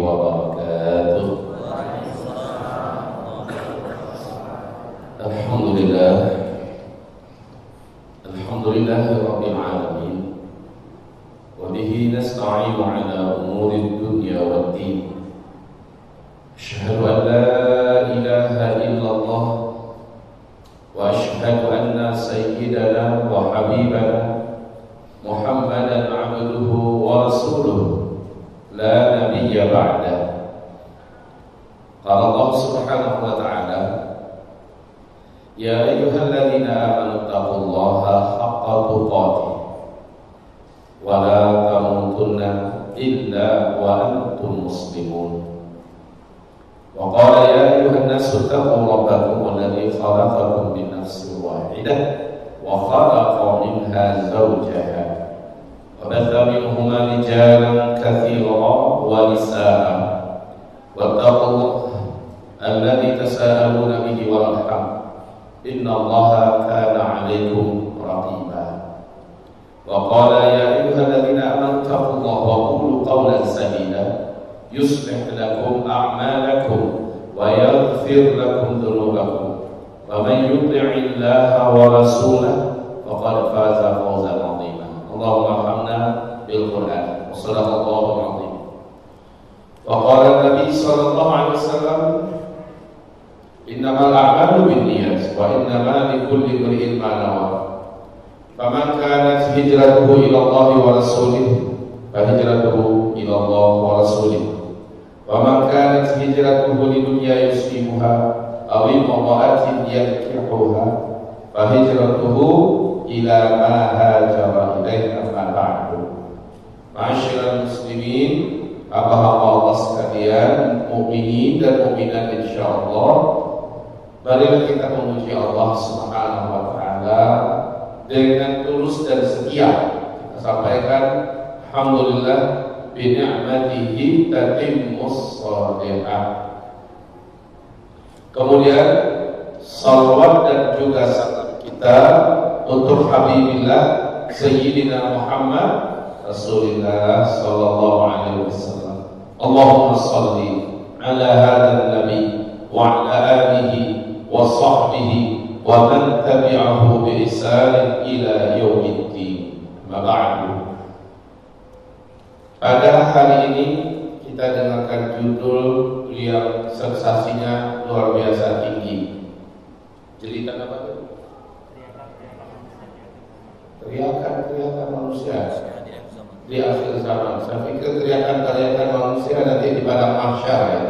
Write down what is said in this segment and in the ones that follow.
wabarakatuh. Alhamdulillah, Rabbil alamin. Wa bihi nasta'inu ala umuri dunya waddin. Asyhadu an la ilaha illallah wa asyhadu anna sayyidana wa habibana Muhammadan abduhu wa rasuluhu la nabiyya ba'da. Qala Allah subhanahu wa ta'ala, ya ayyuhalladzina amanu taqullaha haqqa tuqatih wa la tamutunna illa wa antum muslimun. Wa qala ya ayyuhan nasu taqu rabbakum alladzi khalaqakum min nafsin wahidah wa khalaqa minha zawjaha wa batha minhuma rijalan katsiran wa nisaa'a wattaqullaha alladzi tasaaluna bihi wal arham innallaha kana 'alaykum raqiba. Wa qala ya ayyuhalladzina amanu taqullaha wa qulu qawlan sadida yuslih lakum a'malakum wa yaghfir lakum dhunubakum wa man yuti'illaha wa rasulahu faqad faza fawzan 'azima. Allahumma arhamna bil Qur'an. Wa sadaqallahu al-'azim. Wa qala Nabi sallallahu alaihi wasallam, innamal a'malu binniyat wa innama likulli imrin ma nawa. Faman kanat hijratuhu ila Allah wa rasulih fa hijratuhu ila Allah wa rasulih. Wa man kanat hijratuhu lidunya yusibuha aw imra'atin yankihuha fa hijratuhu ila ma hajara ilaihi amma ba'du. Ma'asyiral muslimin, hamba-hamba Allah sekalian, mukminin dan mukminat insyaallah, marilah kita memuji Allah Subhanahu wa taala dengan tulus dan setia. Kita sampaikan alhamdulillah bi ni'matihi tatimmus shalihah. Kemudian salawat dan juga salam kita untuk Habibillah Sayyidina Muhammad Rasulullah sallallahu alaihi wasallam. Allahumma shalli ala hadzal nabi wa ala alihi wa sahbihi wa man tabi'ahu bi ihsan ila yaumiddin. Ma ba'du. Pada hari ini kita dengarkan judul yang sensasinya luar biasa tinggi. Cerita apa itu? Teriakan manusia di akhir zaman. Saya pikir teriakan manusia nanti di padang mahsyar ya.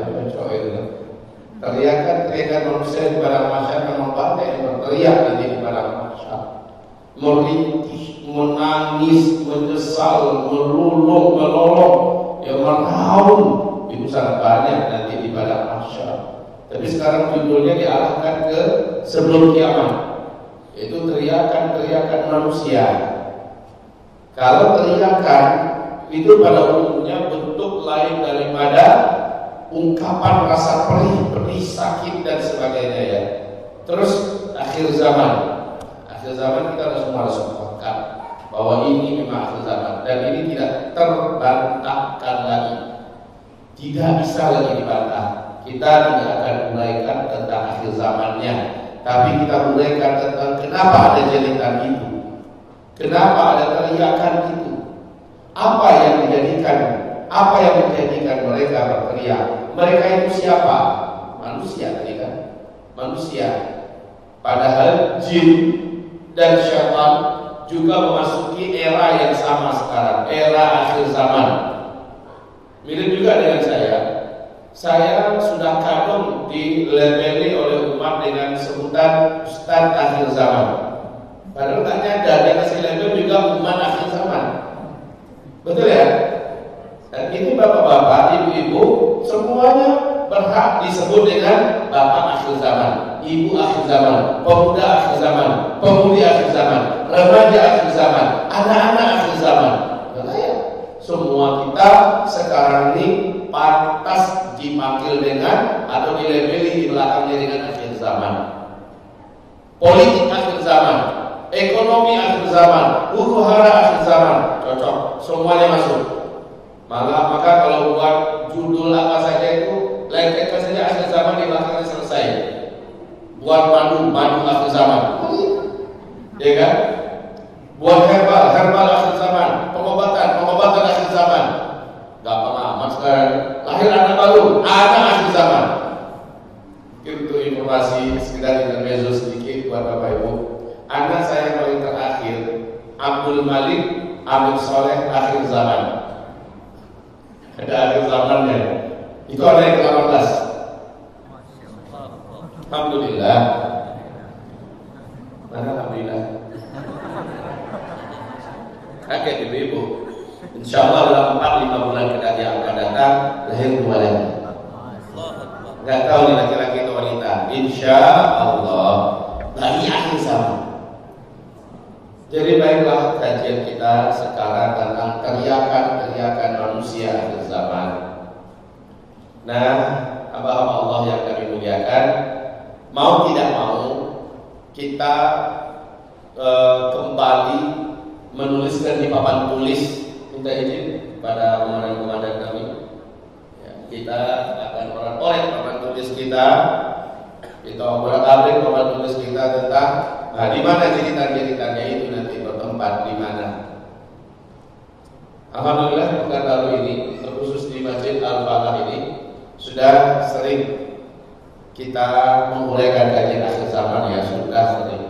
Teriakan manusia di padang mahsyar memang banyak yang berteriak nanti di padang mahsyar. Merintih, menangis, menyesal, melulung, melolong, yang meraung, itu sangat banyak nanti di padang mahsyar. Tapi sekarang judulnya diarahkan ke sebelum kiamat, yaitu teriakan manusia. Kalau teriakan itu pada umumnya bentuk lain daripada ungkapan rasa perih, sakit dan sebagainya ya. Terus akhir zaman kita harus mengatakan bahwa ini memang akhir zaman dan ini tidak terbantahkan lagi, tidak bisa lagi dibantah. Kita tidak akan uraikan tentang akhir zamannya, tapi kita uraikan tentang kenapa ada jeritan itu, kenapa ada teriakan itu, apa yang menjadikan mereka berteriak. Mereka itu siapa? Manusia tadi kan? Manusia. Padahal jin dan syaitan juga memasuki era yang sama sekarang, era akhir zaman. Mirip juga dengan saya sudah kadung dilabeli oleh umat dengan sebutan Ustaz akhir zaman. Padahal tak nyadar dia kasih label juga umat akhir zaman. Betul ya? Dan ini bapak-bapak, ibu-ibu, semuanya berhak disebut dengan bapak akhir zaman, ibu akhir zaman, pemuda akhir zaman, pemudi akhir zaman, remaja akhir zaman, anak-anak akhir zaman. Betul ya? Semua kita sekarang ini pantas dipanggil dengan atau dilabeli di belakangnya dengan akhir zaman. Politik akhir zaman, ekonomi akhir zaman, huru hara akhir zaman, cocok, semuanya masuk. Malah maka kalau buat judul apa saja itu lecehkan saja akhir zaman di belakangnya selesai. Buat madu akhir zaman, ya kan? Buat herbal akhir zaman, pengobatan akhir zaman. Gak pernah amat sekarang. Lahir anak baru, anak akhir zaman. Itu informasi sekedar intermezzo sedikit buat Bapak Ibu. Anak saya yang paling terakhir, Abdul Malik Amin Soleh akhir zaman. Ada akhir zamannya. Itu anak yang ke-18. Alhamdulillah. Mana alhamdulillah? Kaget ibu-ibu. Insya Allah dalam 4-5 bulan yang akan datang lahir 2 lagi. Gak tahu nih laki-laki atau wanita. Insya Allah lagi akhir zaman. Jadi baiklah kajian kita sekarang tentang teriakan manusia akhir zaman. Nah, hamba-hamba Allah yang kami muliakan, mau tidak mau kita kembali menuliskan di papan tulis. Minta izin pada komandan-komandan kami ya, kita akan orang-orang papan tulis kita obrak-abrik papan tulis kita tentang di mana jeritan-jeritannya itu nanti bertempat di mana. Alhamdulillah pekan baru ini terkhusus di Masjid Al-Falah ini sudah sering kita menguraikan kajian akhir zaman ya, sudah sering.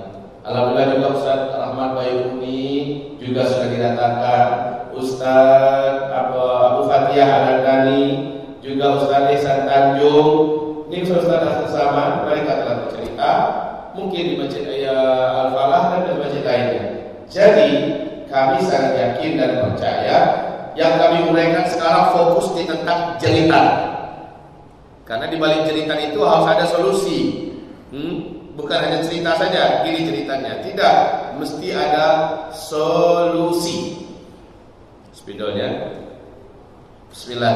Alhamdulillah juga Ustaz Rahmat Bayuni juga sudah didatangkan, Ustaz Abu Fatihah Al-Adani, juga Ustaz Ihsan Tanjung. Ini Ustaz akhir zaman, mereka telah bercerita mungkin di Masjid Al-Falah dan di masjid lainnya. Jadi kami sangat yakin dan percaya yang kami uraikan sekarang fokus di tentang jeritan. Karena di balik jeritan itu harus ada solusi. Bukan hanya cerita saja, gini ceritanya. Tidak, mesti ada solusi. Spidolnya. Bismillah.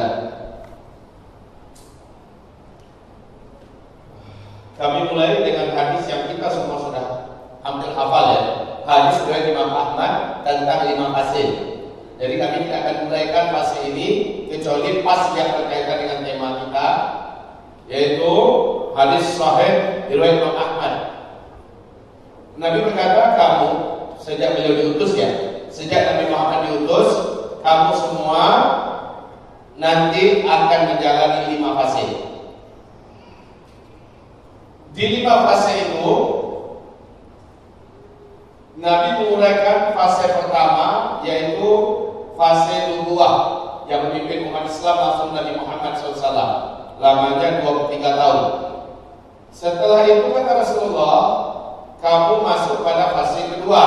Kami mulai dengan hadis yang kita semua sudah hampir hafal ya. Hadis dari Imam Ahmad tentang 5 fase. Jadi kami tidak akan uraikan fase ini kecuali pas yang berkaitan dengan tema kita, yaitu hadis sahih riwayat Imam Ahmad. Nabi berkata, kamu sejak beliau diutus ya, sejak Nabi Muhammad diutus, kamu semua nanti akan menjalani 5 fase. Di 5 fase itu Nabi menguraikan fase pertama, yaitu fase nubuwah yang memimpin umat Islam langsung Nabi Muhammad SAW. Lamanya 23 tahun. Setelah itu kata Rasulullah, kamu masuk pada fase kedua.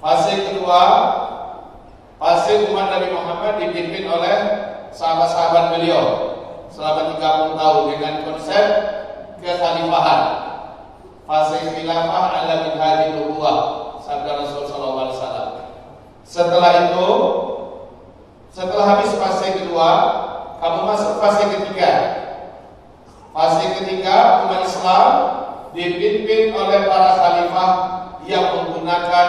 Fase kedua, fase umat Nabi Muhammad dipimpin oleh sahabat-sahabat beliau selama 30 tahun dengan konsep kekhalifahan. Fase khilafah ala minhajin nubuwah, sabda Rasul sallallahu alaihi wasallam. Setelah itu, setelah habis fase kedua, kamu masuk fase ketiga. Fase ketiga, umat Islam dipimpin oleh para khalifah yang menggunakan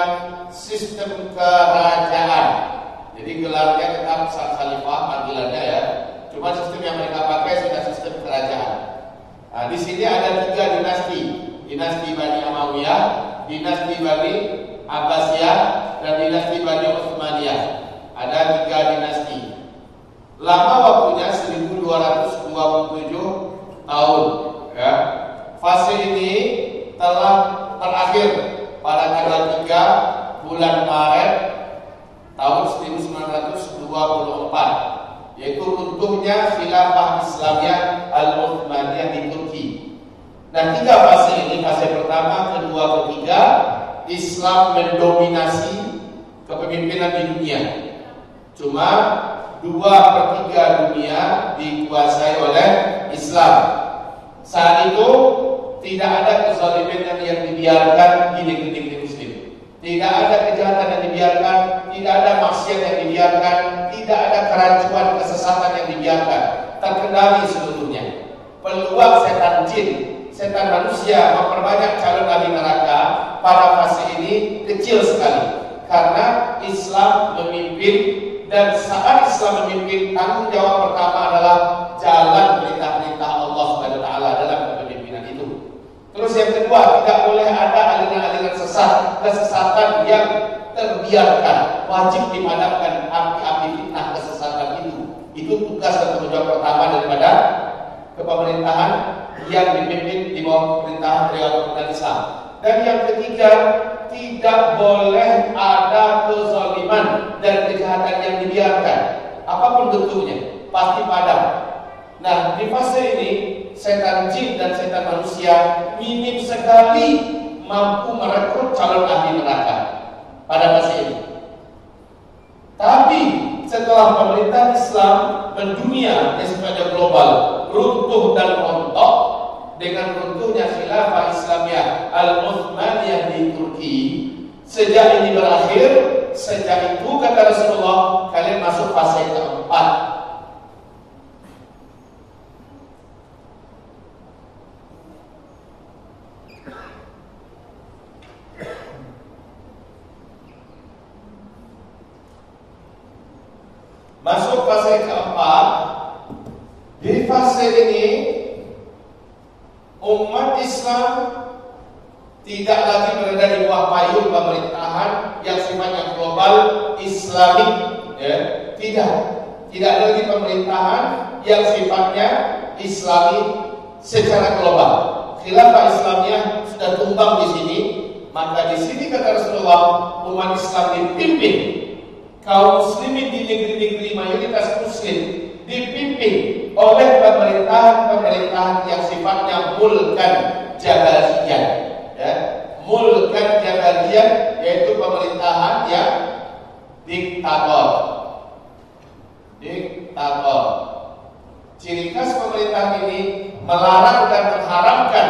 sistem kerajaan. Jadi gelarnya tetap sang khalifah, panggilannya ya. Cuma sistem yang mereka pakai sudah sistem kerajaan. Nah, di sini ada 3 dinasti. Dinasti Bani Umayyah, dinasti Bani Abbasiyah, dan dinasti Bani Utsmaniyah. Ada 3 dinasti. Lama waktunya 1227 tahun. Ya. Fase ini telah terakhir pada tanggal 3 bulan Maret tahun 1924, yaitu runtuhnya khilafah Islamiyah Al-Utsmaniyah di Turki. Nah, 3 fase ini, fase pertama, kedua, ketiga, Islam mendominasi kepemimpinan di dunia. Cuma 2/3 dunia dikuasai oleh Islam. Saat itu tidak ada kezaliman yang dibiarkan di negeri Muslim. Tidak ada kejahatan yang dibiarkan, tidak ada maksiat yang dibiarkan, tidak ada kerancuan, kesesatan yang dibiarkan. Terkendali seluruhnya. Peluang setan jin, setan manusia memperbanyak calon ahli neraka pada fase ini kecil sekali. Karena Islam memimpin, dan saat Islam memimpin, tanggung jawab pertama adalah jalan perintah-perintah Allah Subhanahu wa taala dalam kepemimpinan itu. Terus yang kedua, tidak boleh ada aliran-aliran sesat, kesesatan yang terbiarkan. Wajib dipadamkan api-api fitnah kesesatan itu. Itu tugas dan tanggung jawab pertama daripada kepemerintahan yang dipimpin di bawah pemerintahan Pemerintahan Islam. Dan yang ketiga, tidak boleh ada kezaliman dan kejahatan yang dibiarkan. Apapun bentuknya, pasti padam. Nah, di fase ini, setan jin dan setan manusia minim sekali mampu merekrut calon ahli neraka pada fase ini. Tapi setelah pemerintah Islam mendunia yang sifatnya global runtuh dan rontok dengan runtuhnya khilafah Islamiyah Al-Utsmaniyah di Turki, sejak ini berakhir, sejak itu kata Rasulullah, kalian masuk fase keempat. Masuk fase keempat. Di fase ini umat Islam tidak lagi berada di bawah payung pemerintahan yang sifatnya global Islamik, ya. Tidak lagi pemerintahan yang sifatnya Islami secara global. Khilafah Islamiyah sudah tumbang di sini, maka di sini kata Rasulullah, umat Islam dipimpin, kaum muslimin di negeri-negeri mayoritas muslim dipimpin oleh pemerintahan yang sifatnya mulkan jabariyah, ya. Mulkan jabariyah yaitu pemerintahan yang diktator. Ciri khas pemerintahan ini melarang dan mengharamkan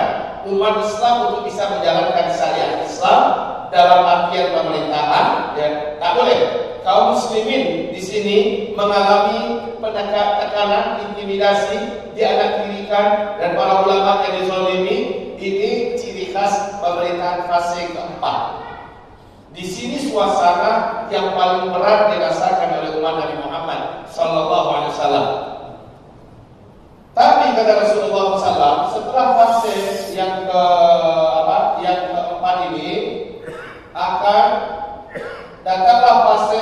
umat Islam untuk bisa menjalankan syariat Islam dalam artian pemerintahan, ya. Tak boleh kaum muslimin di sini mengalami tekanan, intimidasi, dianaktirikan, dan para ulama yang dizalimi. Ini ciri khas pemerintahan fase keempat. Di sini suasana yang paling berat dirasakan oleh umat Nabi Muhammad Sallallahu Alaihi Wasallam. Tapi kata Rasulullah SAW, setelah fase yang keempat ini akan datanglah fase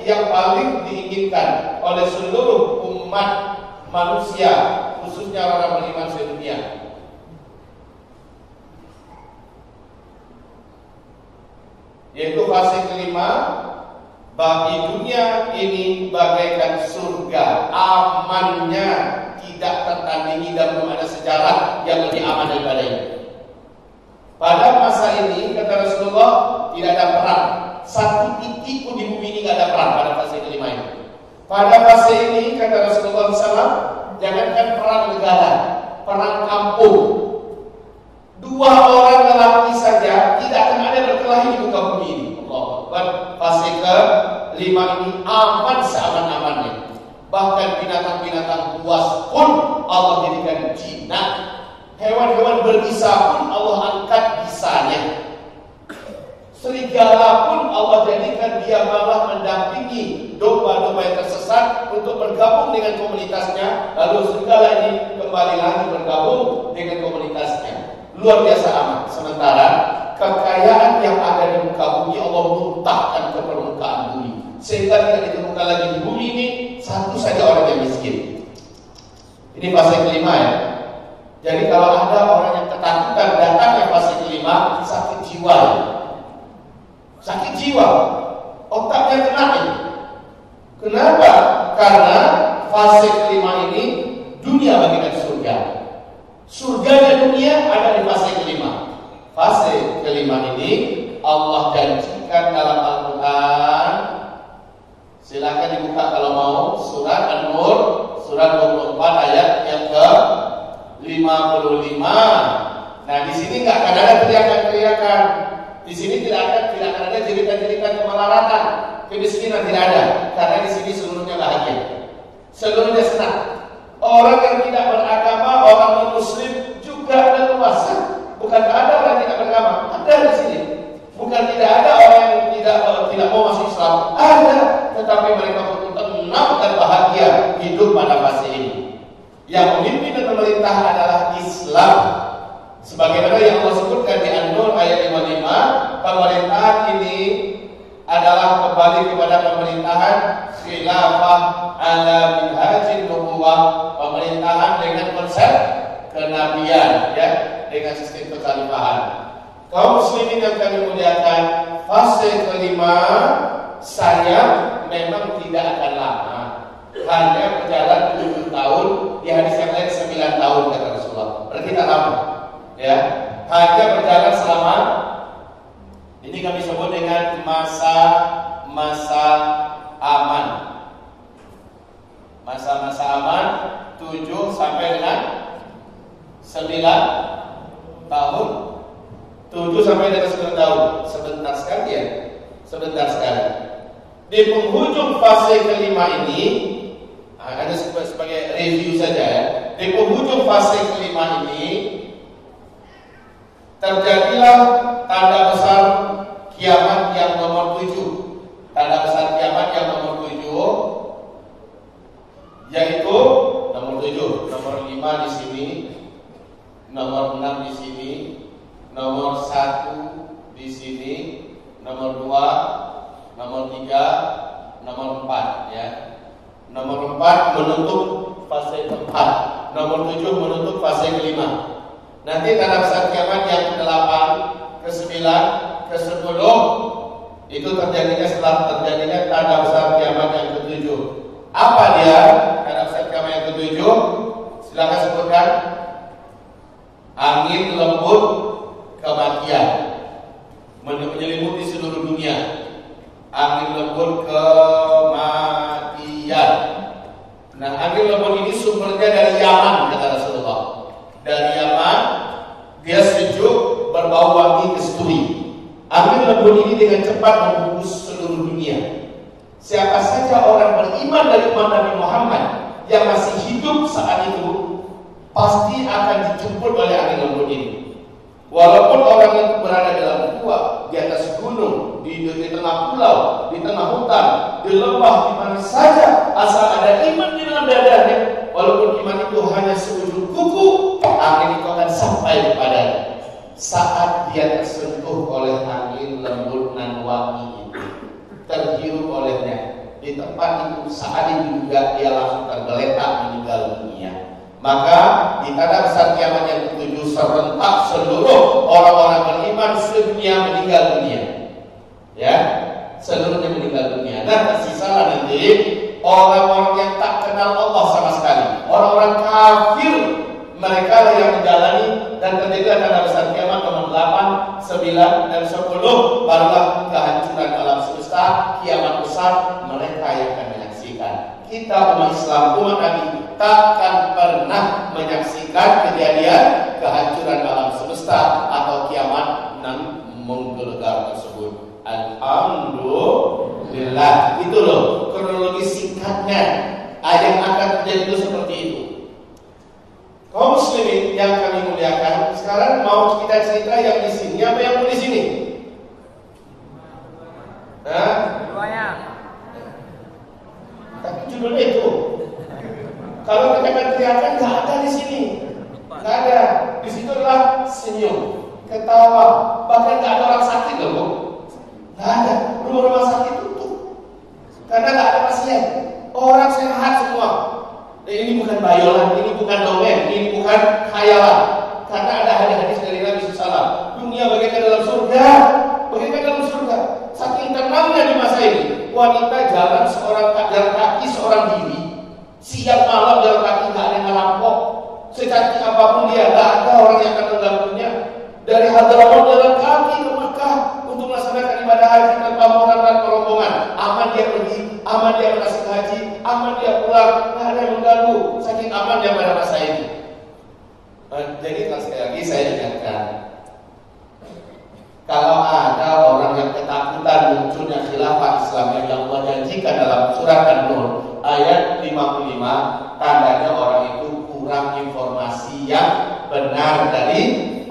yang paling diinginkan oleh seluruh umat manusia, khususnya orang beriman sedunia. Yaitu fase kelima, bagi dunia ini bagaikan surga, amannya, tidak tertandingi dan belum ada sejarah yang lebih aman daripada ini. Pada masa ini kata Rasulullah, tidak ada perang. Satu titik pun di bumi ini tidak ada perang pada fase kelima ini. Pada fase ini kata Rasulullah SAW, jangankan perang negara, perang kampung, 2 orang lelaki saja tidak akan ada berkelahi di muka bumi ini. Fase kelima ini aman seaman-amannya. Bahkan binatang-binatang buas pun Allah jadikan jinak. Hewan-hewan berbisa pun Allah angkat bisanya. Serigala pun Allah jadikan dia malah mendampingi domba-domba yang tersesat untuk bergabung dengan komunitasnya. Lalu serigala ini kembali lagi bergabung dengan komunitasnya. Luar biasa aman. Sementara kekayaan yang ada di muka bumi Allah muntahkan ke permukaan bumi, sehingga tidak ditemukan lagi di bumi ini satu saja orang yang miskin. Ini fase kelima, ya. Jadi kalau ada orang yang ketakutan datangnya fase kelima, sakit jiwa, ya. Sakit jiwa, otaknya kena ini. Kenapa? Karena fase kelima ini dunia bagikan surga. Surganya dunia ada di fase kelima. Fase kelima ini Allah janjikan dalam Al-Quran. Silakan dibuka kalau mau, surat An-Nur, surat 24 ayat yang ke-55. Nah, di sini nggak akan ada teriakan-teriakan. Di sini tidak akan ada jeritan-jeritan kemelaratan, kemiskinan, tidak ada. Karena di sini seluruhnya bahagia, seluruhnya senang. Orang yang tidak beragama, orang non-muslim juga leluasa. Bukankah ada orang yang tidak beragama? Ada di sini. Bukan tidak ada orang yang tidak mau masuk Islam. Ada, tetapi mereka betul tenang dan bahagia Yang memimpin dan memerintah adalah Islam. Sebagaimana yang Allah sebutkan di An-Nur ayat 55, pemerintahan ini adalah kembali kepada pemerintahan khilafah ala minhajin nubuwah, pemerintahan dengan konsep kenabian, ya, dengan sistem kekhalifahan. Kaum muslimin yang kami muliakan, fase kelima saya memang tidak akan lama, hanya berjalan 7 tahun, di hadis yang lain 9 tahun kata Rasulullah. Berarti tidak lama, ya, hanya berjalan selama ini kami sebut dengan masa-masa aman. Masa-masa aman 7 sampai dengan 9 tahun. 7 sampai dengan 9 tahun. Sebentar sekali ya. Sebentar sekali. Di penghujung fase kelima ini, ada sebagai review saja ya. Di penghujung fase kelima ini terjadilah tanda besar kiamat yang nomor 7. Tanda besar kiamat yang nomor 7 yaitu nomor 7, nomor 5 di sini, nomor 6 di sini, nomor 1 di sini, nomor 2, nomor 3, nomor 4 ya. Nomor 4 menutup fase keempat, nomor 7 menutup fase kelima. Nanti tanda besar kiamat yang ke-8, ke-9, ke-10 itu terjadinya setelah terjadinya tanda besar kiamat yang ke-7. Apa dia tanda besar kiamat yang ke-7? Silakan sebutkan. Angin lembut kematian menyelimuti seluruh dunia. Angin lembut kematian. Nah, angin lembut ini sumbernya dari Yaman kata Rasulullah. Dari Yaman, dia sejuk, berbau wangi kasturi. Angin lembut ini dengan cepat membungkus seluruh dunia. Siapa saja orang beriman dari umat Nabi Muhammad yang masih hidup saat itu pasti akan dijemput oleh angin lembut ini. Walaupun orang itu berada dalam gua, di atas gunung, di tengah pulau, di tengah hutan, di lembah, di mana saja, asal ada iman di dalam dadanya, walaupun iman itu hanya seujung kuku, angin itu akan sampai kepadanya. Saat dia tersentuh oleh angin lembut nan wangi itu, terhirup olehnya, di tempat itu saat itu juga dia langsung tergeletak meninggal dunia. Maka di tanda besar kiamat yang ke-7 serentak seluruh orang-orang beriman sedunia meninggal dunia. Ya, seluruhnya meninggal dunia. Nah, tersisalah nanti orang-orang yang tak kenal Allah sama sekali, orang-orang kafir. Mereka lah yang menjalani dan terjadilah tanda besar kiamat nomor 8, 9, dan 10. Barulah kehancuran alam semesta, kiamat besar, mereka yang akan menyaksikan. Kita umat Islam, umat Nabi, takkan pernah menyaksikan kejadian kehancuran alam semesta atau kiamat yang menggelegar tersebut. Alhamdulillah. Itu loh kronologi singkatnya yang akan terjadi itu seperti itu. Kaum muslimin yang kami muliakan, sekarang mau kita cerita yang di sini apa yang di sini? Keduanya. Tapi judulnya itu. Kalau kita teriakan nggak ada di sini, nggak ada. Di situ adalah senyum, ketawa, bahkan nggak ada orang sakit loh, Bu. Nggak ada. Rumah-rumah sakit tutup karena nggak ada pasien. Orang sehat semua. Ini bukan bayolan, ini bukan dongeng, ini bukan khayalan. Karena ada hadis dari Nabi SAW. Dunia bagaikan dalam surga, bagaikan dalam surga. Saking tenangnya di masa ini, wanita jalan jalan kaki seorang diri, siang malam jalan kaki, nggak ada yang ngerampok. Secantik apapun dia, nggak ada orang yang akan mengganggunya. Dari Hadramaut jalan kaki ke Mekah untuk melaksanakan ibadah haji tanpa moral dan rombongan. Aman dia pergi, aman dia menasik haji, aman dia pulang, nggak ada yang mengganggu. Saking aman dia pada masa ini. Jadi sekali lagi saya ingatkan, kalau ada orang yang ketakutan munculnya khilafah Islam yang Allah janjikan dalam surat An-Nur ayat 55, tandanya orang itu kurang informasi yang benar dari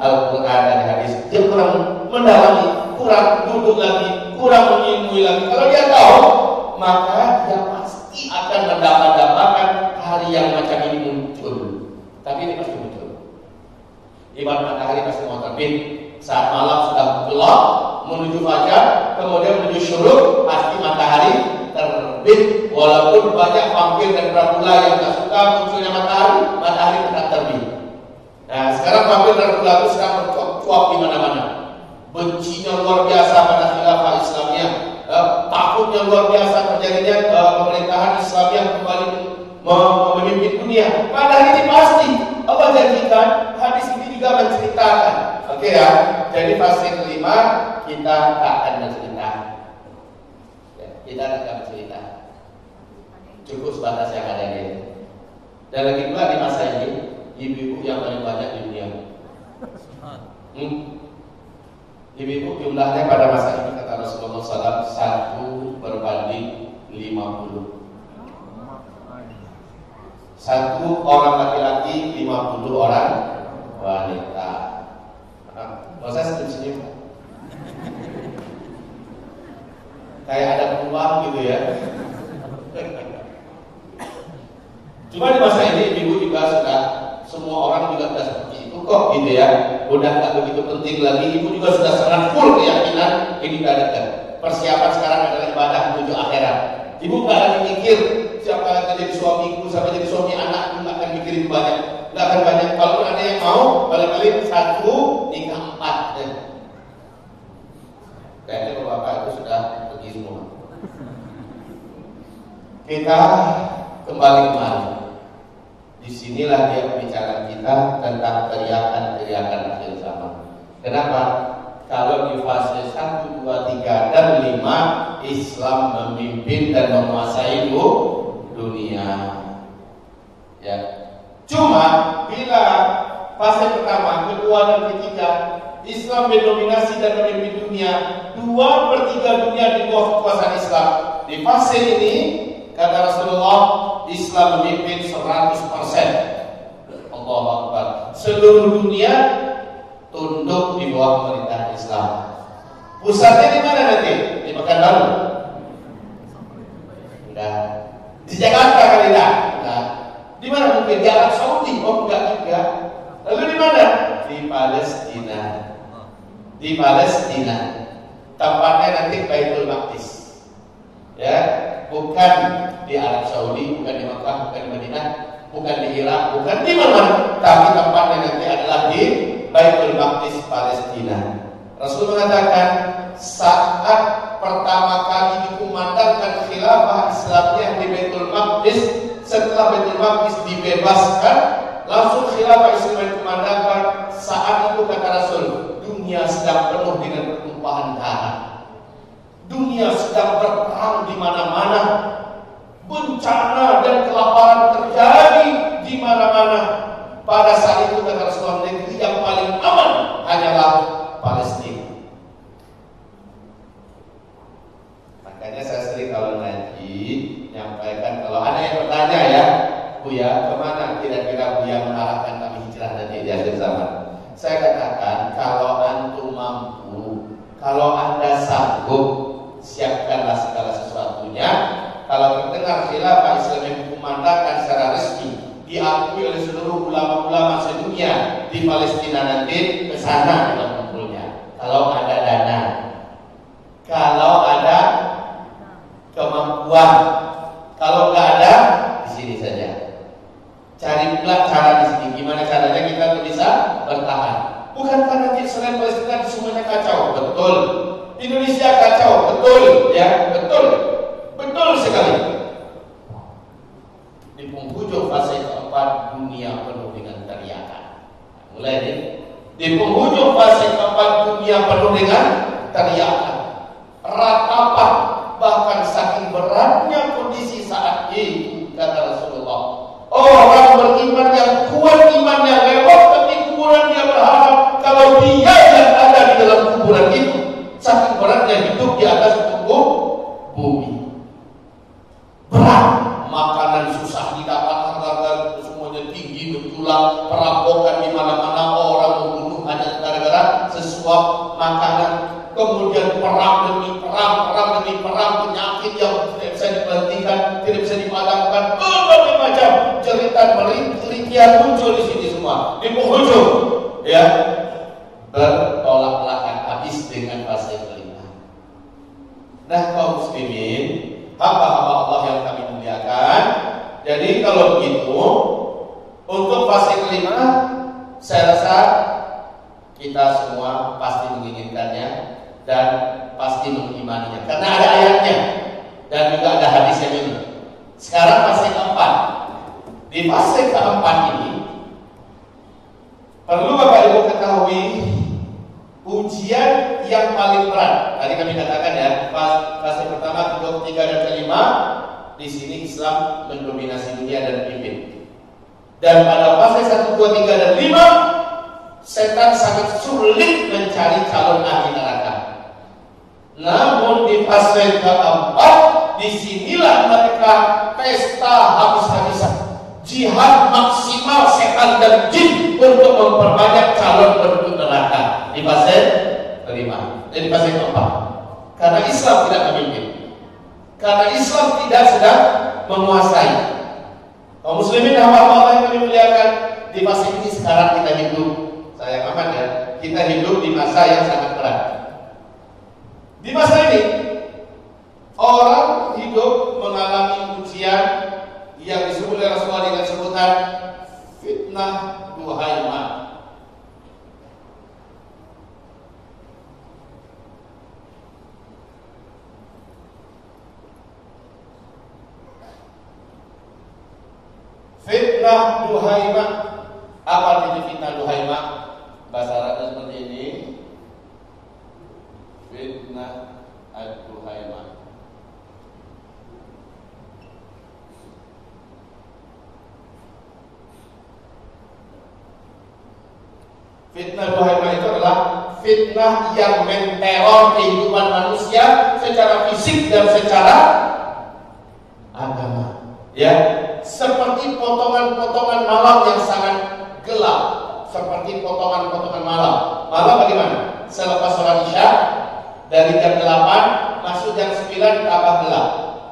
Al-Quran dan hadis. Dia kurang mendalami, kurang duduk lagi, kurang mengilmui lagi. Kalau dia tahu, maka dia pasti akan mendapatkan hari yang macam ini muncul. Tapi ini pasti muncul. Ibarat matahari pasti mau terbit. Saat malam sudah gelap menuju fajar, kemudian menuju syuruk, pasti matahari terbit. Walaupun banyak vampir dan Dracula yang tak suka munculnya matahari, matahari tetap terbit. Nah, sekarang vampir dan Dracula itu sedang bercuap di mana-mana. Bencinya luar biasa pada khilafah Islamiyah, takutnya luar biasa terjadinya pemerintahan Islamiyah kembali memimpin dunia. Padahal ini pasti Allah janjikan, hadis ini juga menceritakan. Oke ya, jadi fase kelima kita tak akan bercerita. Ya, kita tak akan bercerita. Cukup sebatas yang ada ini. Dan lagi pula di masa ini, ibu-ibu yang paling banyak di dunia. Ibu-ibu jumlahnya pada masa ini kata Rasulullah SAW 1/50. Satu orang laki-laki 50 orang wanita. Kalau saya senyum-senyum kayak ada peluang gitu ya. Cuma di masa ini ibu juga sudah, semua orang juga sudah seperti itu kok gitu ya. Udah tak begitu penting lagi. Ibu juga sudah sangat full keyakinan ini tidak ada. Persiapan sekarang adalah ibadah menuju akhirat. Ibu gak lagi mikir siapa yang akan jadi suamiku, siapa jadi suami anakku, gak akan mikirin banyak. Gak akan banyak. Kalau ada yang mau, kali-kali 1 hingga 4. Kayaknya bapak itu sudah pergi semua. Kita kembali kemari. Disinilah dia pembicaraan kita tentang teriakan-teriakan akhir zaman. Kenapa? Kalau di fase 1, 2, 3, dan 5 Islam memimpin dan menguasai dunia. Ya. Cuma bila fase pertama, kedua, dan ketiga Islam mendominasi dan memimpin dunia, 2/3 dunia di bawah kekuasaan Islam. Di fase ini kata Rasulullah, Islam memimpin 100%. Allahu Akbar. Seluruh dunia tunduk di bawah pemerintahan Islam. Pusatnya di mana nanti? Di Pekanbaru? Enggak. Di Jakarta kali enggak? Enggak. Di mana mungkin? Di Arab Saudi? Oh enggak juga. Lalu di mana? Di Palestina. Di Palestina. Tempatnya nanti Baitul Maqdis. Ya, bukan di Arab Saudi, bukan di Makkah, bukan di Madinah, bukan di Irak, bukan di mana, tapi tempatnya nanti adalah di Baitul Maqdis, Palestina. Rasul mengatakan saat pertama kali dikumandangkan khilafah Islamiyah di Baitul Maqdis, setelah Baitul Maqdis dibebaskan, langsung khilafah Islamiyah dikumandangkan. Saat itu kata Rasul, dunia sedang penuh dengan pertumpahan darah. Dunia sedang berperang di mana-mana. Bencana dan kelaparan terjadi di mana-mana. Pada saat itu kata Rasulullah, negeri yang paling aman hanyalah Palestina. Makanya saya sering kalau ngaji nyampaikan, kalau ada yang bertanya ya, Buya, kemana kira-kira Buya mengarahkan kami hijrah nanti di akhir zaman? Saya katakan, kalau antum mampu, kalau anda sanggup, siapkanlah segala sesuatunya. Kalau terdengar khilafah Islam yang dikumandangkan secara resmi, diakui oleh seluruh ulama-ulama sedunia di Palestina nanti, ke sana kita kumpulnya. Kalau ada dana, kalau ada kemampuan, kalau nggak ada, di sini saja. Cari pula cara di sini. Gimana caranya kita bisa bertahan? Bukan karena selain Palestina semuanya kacau, betul. Indonesia kacau, betul, ya, betul, betul sekali. Di penghujung fase keempat, dunia penuh dengan teriakan. Mulai nih, di penghujung fase keempat, dunia penuh dengan teriakan, ratapan, bahkan saking beratnya kondisi saat itu kata Rasulullah. Orang beriman yang kuat imannya lewat ke kuburan, dia berharap kalau dia yang ada di dalam kuburan itu. Saking beratnya hidup di atas tubuh bumi. Berat, makanan susah didapat, harga semuanya tinggi berjulang, perampokan di mana-mana, orang membunuh hanya gara-gara sesuap makanan. Kemudian perang demi perang, penyakit yang tidak bisa diberhentikan, tidak bisa dipadamkan, berbagai macam cerita dan merintih muncul di sini semua di penghujung, ya, bertolak belakang habis dengan fase kelima. Nah, kaum muslimin, hamba-hamba Allah yang kami muliakan, jadi kalau begitu untuk fase kelima, saya rasa kita semua pasti menginginkannya dan pasti mengimaninya karena ada ayatnya dan juga ada hadisnya ini. Sekarang fase keempat. Di fase keempat ini perlu Bapak Ibu ketahui ujian yang paling berat. Tadi kami katakan ya, fase pertama, kedua, ketiga, dan kelima. Di sini Islam mendominasi dunia dan pimpin. Dan pada fase 1, 2, 3, dan 5, setan sangat sulit mencari calon ahli neraka. Namun di fase keempat, disinilah mereka pesta habis-habisan, jihad maksimal setan dan jin untuk memperbanyak calon penduduk neraka di fase kelima, di fase keempat. Karena Islam tidak memimpin, karena Islam tidak sedang menguasai. Kaum muslimin hamba-hamba yang dimuliakan, di fase ini sekarang kita hidup, saya aman ya, kita hidup di masa yang sangat berat. Di masa ini orang hidup mengalami ujian yang disebut oleh Rasulullah dengan sebutan fitnah duhaiman. Fitnah duhaiman. Apa artinya fitnah duhaiman? Bahasa Arabnya seperti ini. Fitnah ad-duhaiman. Fitnah duhaiman itu adalah fitnah yang menteror kehidupan manusia secara fisik dan secara agama. Ya, seperti potongan-potongan malam yang sangat gelap, seperti potongan-potongan malam. Malam bagaimana? Selepas sholat Isya dari jam 8 masuk jam 9 tambah gelap,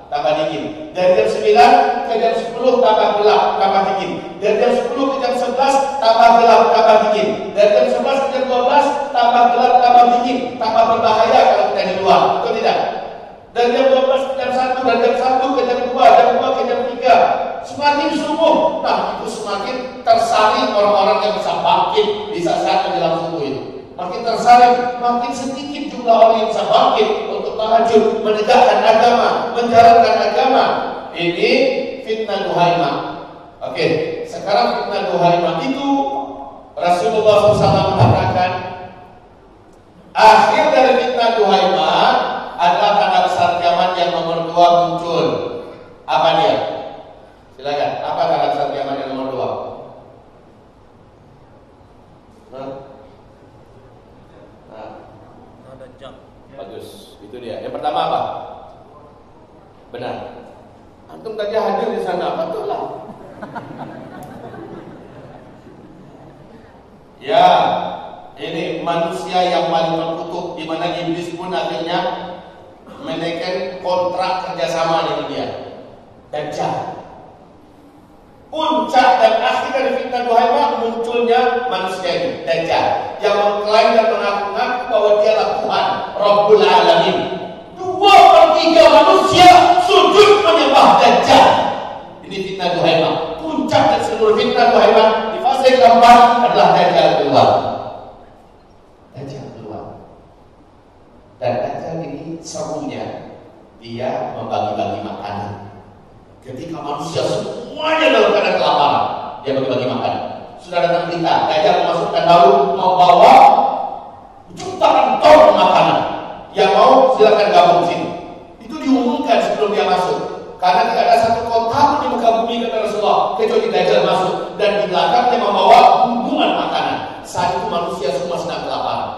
tambah dingin. Dari jam 9 ke jam 10 tambah gelap, tambah dingin. Dari jam 10 ke jam 11 tambah gelap, tambah dingin. Dari jam 11 ke jam 12 tambah gelap, tambah dingin. Tambah berbahaya kalau kita di luar, betul tidak? Dari jam 12 ke jam 1, dari jam 1 ke jam 2, jam 2 ke jam 3. Semakin subuh, nah itu semakin tersaring orang-orang yang bisa bangkit di saat menjelang subuh itu. Makin tersaring, makin sedikit jumlah orang yang bisa bangkit untuk tahajud, menegakkan agama, menjalankan agama. Ini fitnah duhaimah. Oke, sekarang fitnah duhaimah itu Rasulullah SAW mengatakan akhir dari fitnah duhaimah adalah tanda besar kiamat yang nomor 2 muncul. Apa dia? Silakan. Apa tanda besar kiamat yang nomor 2? Bagus, itu dia. Yang pertama apa? Benar. Antum tadi hadir di sana, betul lah. Ya, ini manusia yang paling terkutuk, di mana iblis pun akhirnya menaikkan kontrak kerjasama dengan dia. Dajjal. Puncak dan akhir dari fitnah duhaimah munculnya manusia ini, Dajjal, yang mengklaim dan mengaku-ngaku bahwa dialah Tuhan Rabbul Alamin. 2/3 manusia sujud menyembah Dajjal. Ini fitnah duhaimah. Puncak dan seluruh fitnah duhaimah di fase keempat adalah Dajjal keluar. Dajjal keluar. Dan Dajjal ini serunya dia membagi-bagi makanan. Ketika manusia semuanya dalam keadaan kelaparan, dia bagi-bagi makan. Sudah datang berita, Dajjal memasukkan lalu membawa jutaan ton makanan. Yang mau silakan gabung sini. Itu diumumkan sebelum dia masuk. Karena tidak ada satu kota pun di muka bumi kata Rasulullah kecuali Dajjal masuk dan di belakangnya membawa bumbungan makanan. Saat itu manusia semua sedang kelaparan.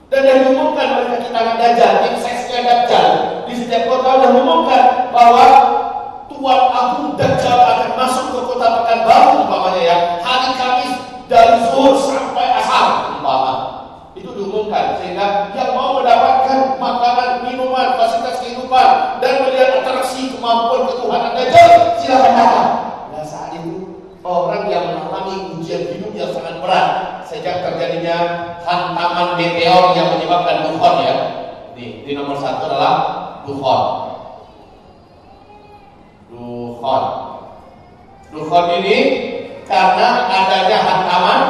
Dan yang diumumkan oleh kaki tangan Dajjal, tim seksnya Dajjal di setiap kota sudah mengumumkan bahwa Tuan Agung Dajjal akan masuk ke kota Pekanbaru umpamanya ya, hari Kamis dari zuhur sampai asar umpama. Itu diumumkan sehingga yang mau mendapatkan makanan, minuman, fasilitas kehidupan dan melihat atraksi kemampuan ketuhanan Dajjal silakan datang. Dan saat itu orang yang mengalami ujian hidup yang sangat berat sejak terjadinya hantaman meteor yang menyebabkan dukhan ya. Di nomor 1 adalah dukhan. Dukhan ini karena adanya hantaman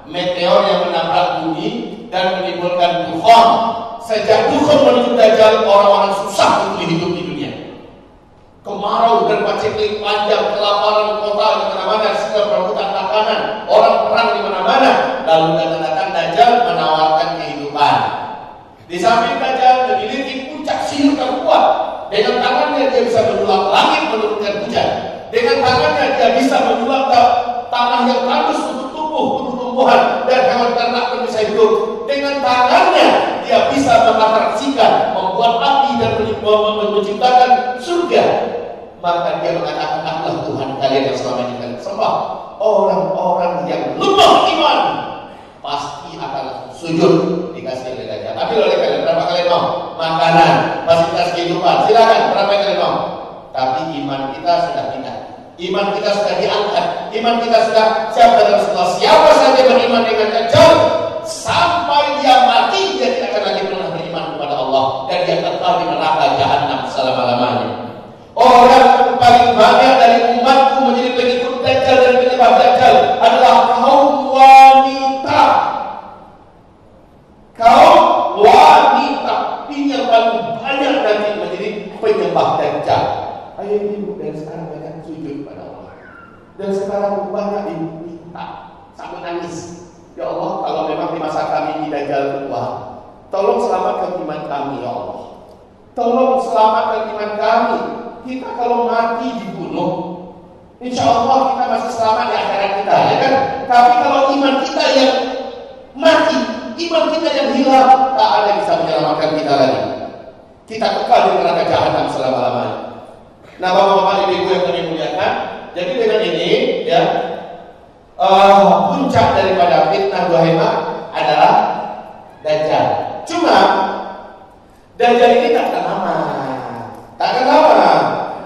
meteor yang menabrak bumi dan menimbulkan dukhan. Sejak dukhan menuju Dajjal, orang-orang susah untuk hidup di dunia. Kemarau dan paceklik panjang, kelaparan kota di mana-mana, segala perebutan makanan, orang perang di mana-mana. Lalu datang Dajjal menawarkan kehidupan. Di samping Dajjal memiliki puncak sihir terkuat. Dengan tangannya dia bisa menyulap langit menurunkan hujan. Dengan tangannya dia bisa menyulap tanah yang tandus untuk tumbuh-tumbuhan dan hewan ternak pun bisa hidup. Dengan tangannya dia bisa mengatraksikan, membuat api dan menciptakan surga. Maka dia mengatakan, "Akulah Tuhan kalian yang selama ini kalian sembah." Orang-orang yang lemah iman pasti akan sujud dikasih oleh Dajjal. Tapi oleh kalian berapa kalian mau? Makanan, fasilitas kehidupan, silakan berapa kalian mau. Tapi iman kita sudah pindah. Iman kita sudah diangkat. Iman kita sudah siapa Rasulullah. Siapa saja beriman dengan Dajjal sampai dia mati, dia tidak akan lagi pernah beriman kepada Allah dan dia kekal di neraka jahanam selama-lamanya. Orang yang paling banyak dari umatku menjadi pengikut Dajjal dan penyembah Dajjal adalah kaum wanita. Kaum wanita ini yang paling banyak nanti menjadi penyembah Dajjal. Ayo ibu, dan sekarang banyak sujud pada Allah. Dan sekarang banyak diminta sampai nangis. Ya Allah, kalau memang di masa kami di Dajjal Tuhan, tolong selamatkan iman kami ya Allah. Tolong selamatkan iman kami. Kita kalau mati dibunuh, insya Allah kita masih selamat di akhirat kita, ya kan? Tapi kalau iman kita yang mati, iman kita yang hilang, tak ada yang bisa menyelamatkan kita lagi. Kita kekal di neraka jahanam selama-lamanya. Nah, bapak-bapak, ibu-ibu yang kami muliakan, jadi dengan ini, ya, puncak daripada fitnah Duhaima adalah Dajjal. Cuma Dajjal ini tak akan lama. Tak akan lama.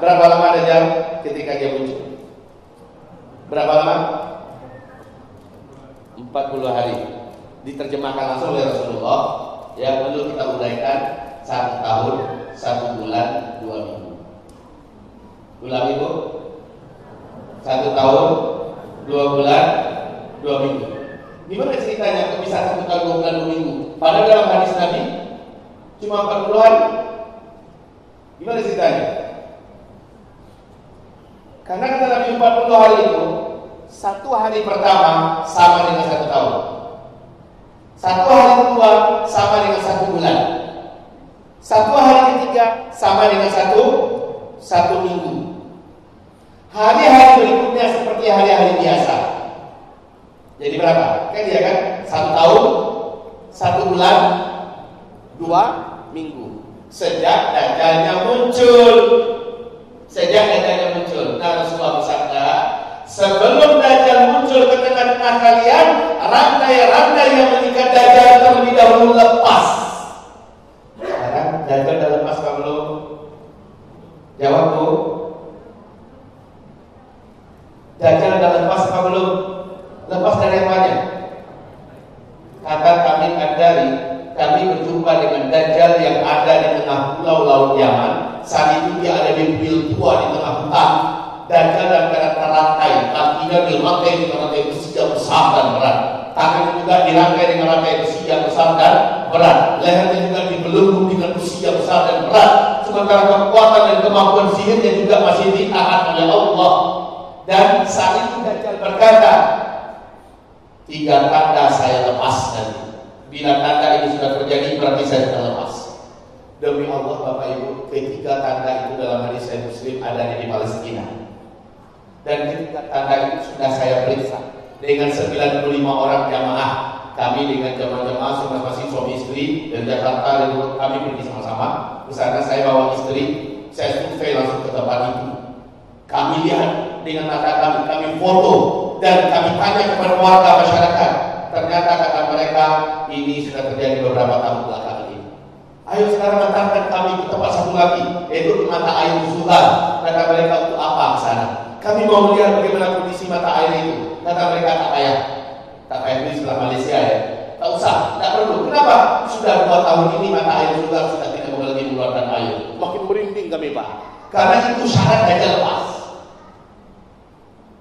Berapa lama Dajjal ketika dia muncul? Berapa lama? 40 hari. Diterjemahkan langsung oleh Rasulullah. Ya, perlu kita uraikan 1 tahun, 1 bulan, 2 minggu. Ulang ibu. 1 tahun, 2 bulan, 2 minggu. Gimana ceritanya kok bisa 1 tahun, 2 bulan, 2 minggu? Padahal dalam hadis Nabi cuma 40 hari. Gimana ceritanya? Karena kata Nabi 40 hari itu 1 hari pertama sama dengan 1 tahun, 1 hari kedua sama dengan 1 bulan, 1 hari ketiga sama dengan 1 minggu. Hari-hari berikutnya seperti hari-hari biasa. Jadi berapa? Kan dia kan 1 tahun, 1 bulan, 2 minggu. Sejak Dajjalnya muncul. Nah, Rasulullah bersabda, sebelum Dajjal muncul ke tengah-tengah kalian, rantai-rantai yang mengikat Dajjal terlebih dahulu lepas. Sekarang Dajjal dah lepas apa belum? Jawab bu. Dajjal dah lepas apa belum? Lepas dari apanya? Kata kami Qadari, kami berjumpa dengan Dajjal yang ada di tengah pulau laut Yaman. Saat itu dia ada di kuil tua di tengah hutan. Dajjal dalam keadaan terangkai, kakinya dirangkai dengan rantai besi yang besar dan berat. Tangannya juga dirangkai dengan rantai besi yang besar dan berat. Lehernya juga dibelenggu dengan besi yang besar dan berat. Sementara kekuatan dan kemampuan sihirnya juga masih ditahan oleh Allah. Dan saat itu Dajjal berkata, 3 tanda saya lepas nanti. Bila tanda ini sudah terjadi, berarti saya sudah lepas. Demi Allah Bapak Ibu, ketiga tanda itu dalam hadis Sahih Muslim ada di Palestina. Dan ketiga tanda itu sudah saya periksa dengan 95 orang jamaah. Kami dengan jamaah-jamaah masing-masing suami istri dari Jakarta, dan kami pergi sama-sama. Di sana saya bawa istri, saya survei langsung ke tempat itu. Kami lihat dengan mata kami foto, dan kami tanya kepada warga masyarakat. Ternyata kata mereka, ini sudah terjadi beberapa tahun belakangan ini. Ayo sekarang hantarkan kami ke tempat satu lagi, yaitu ke mata air Zuhal. Kata mereka, untuk apa ke sana? Kami mau melihat bagaimana kondisi mata air itu. Kata mereka tak payah. Tak payah itu istilah Malaysia ya. Tak usah, tak perlu. Kenapa? Sudah 2 tahun ini mata air sudah tidak lagi mengeluarkan air. Makin merinding kami Pak. Karena itu syarat Dajjal lepas.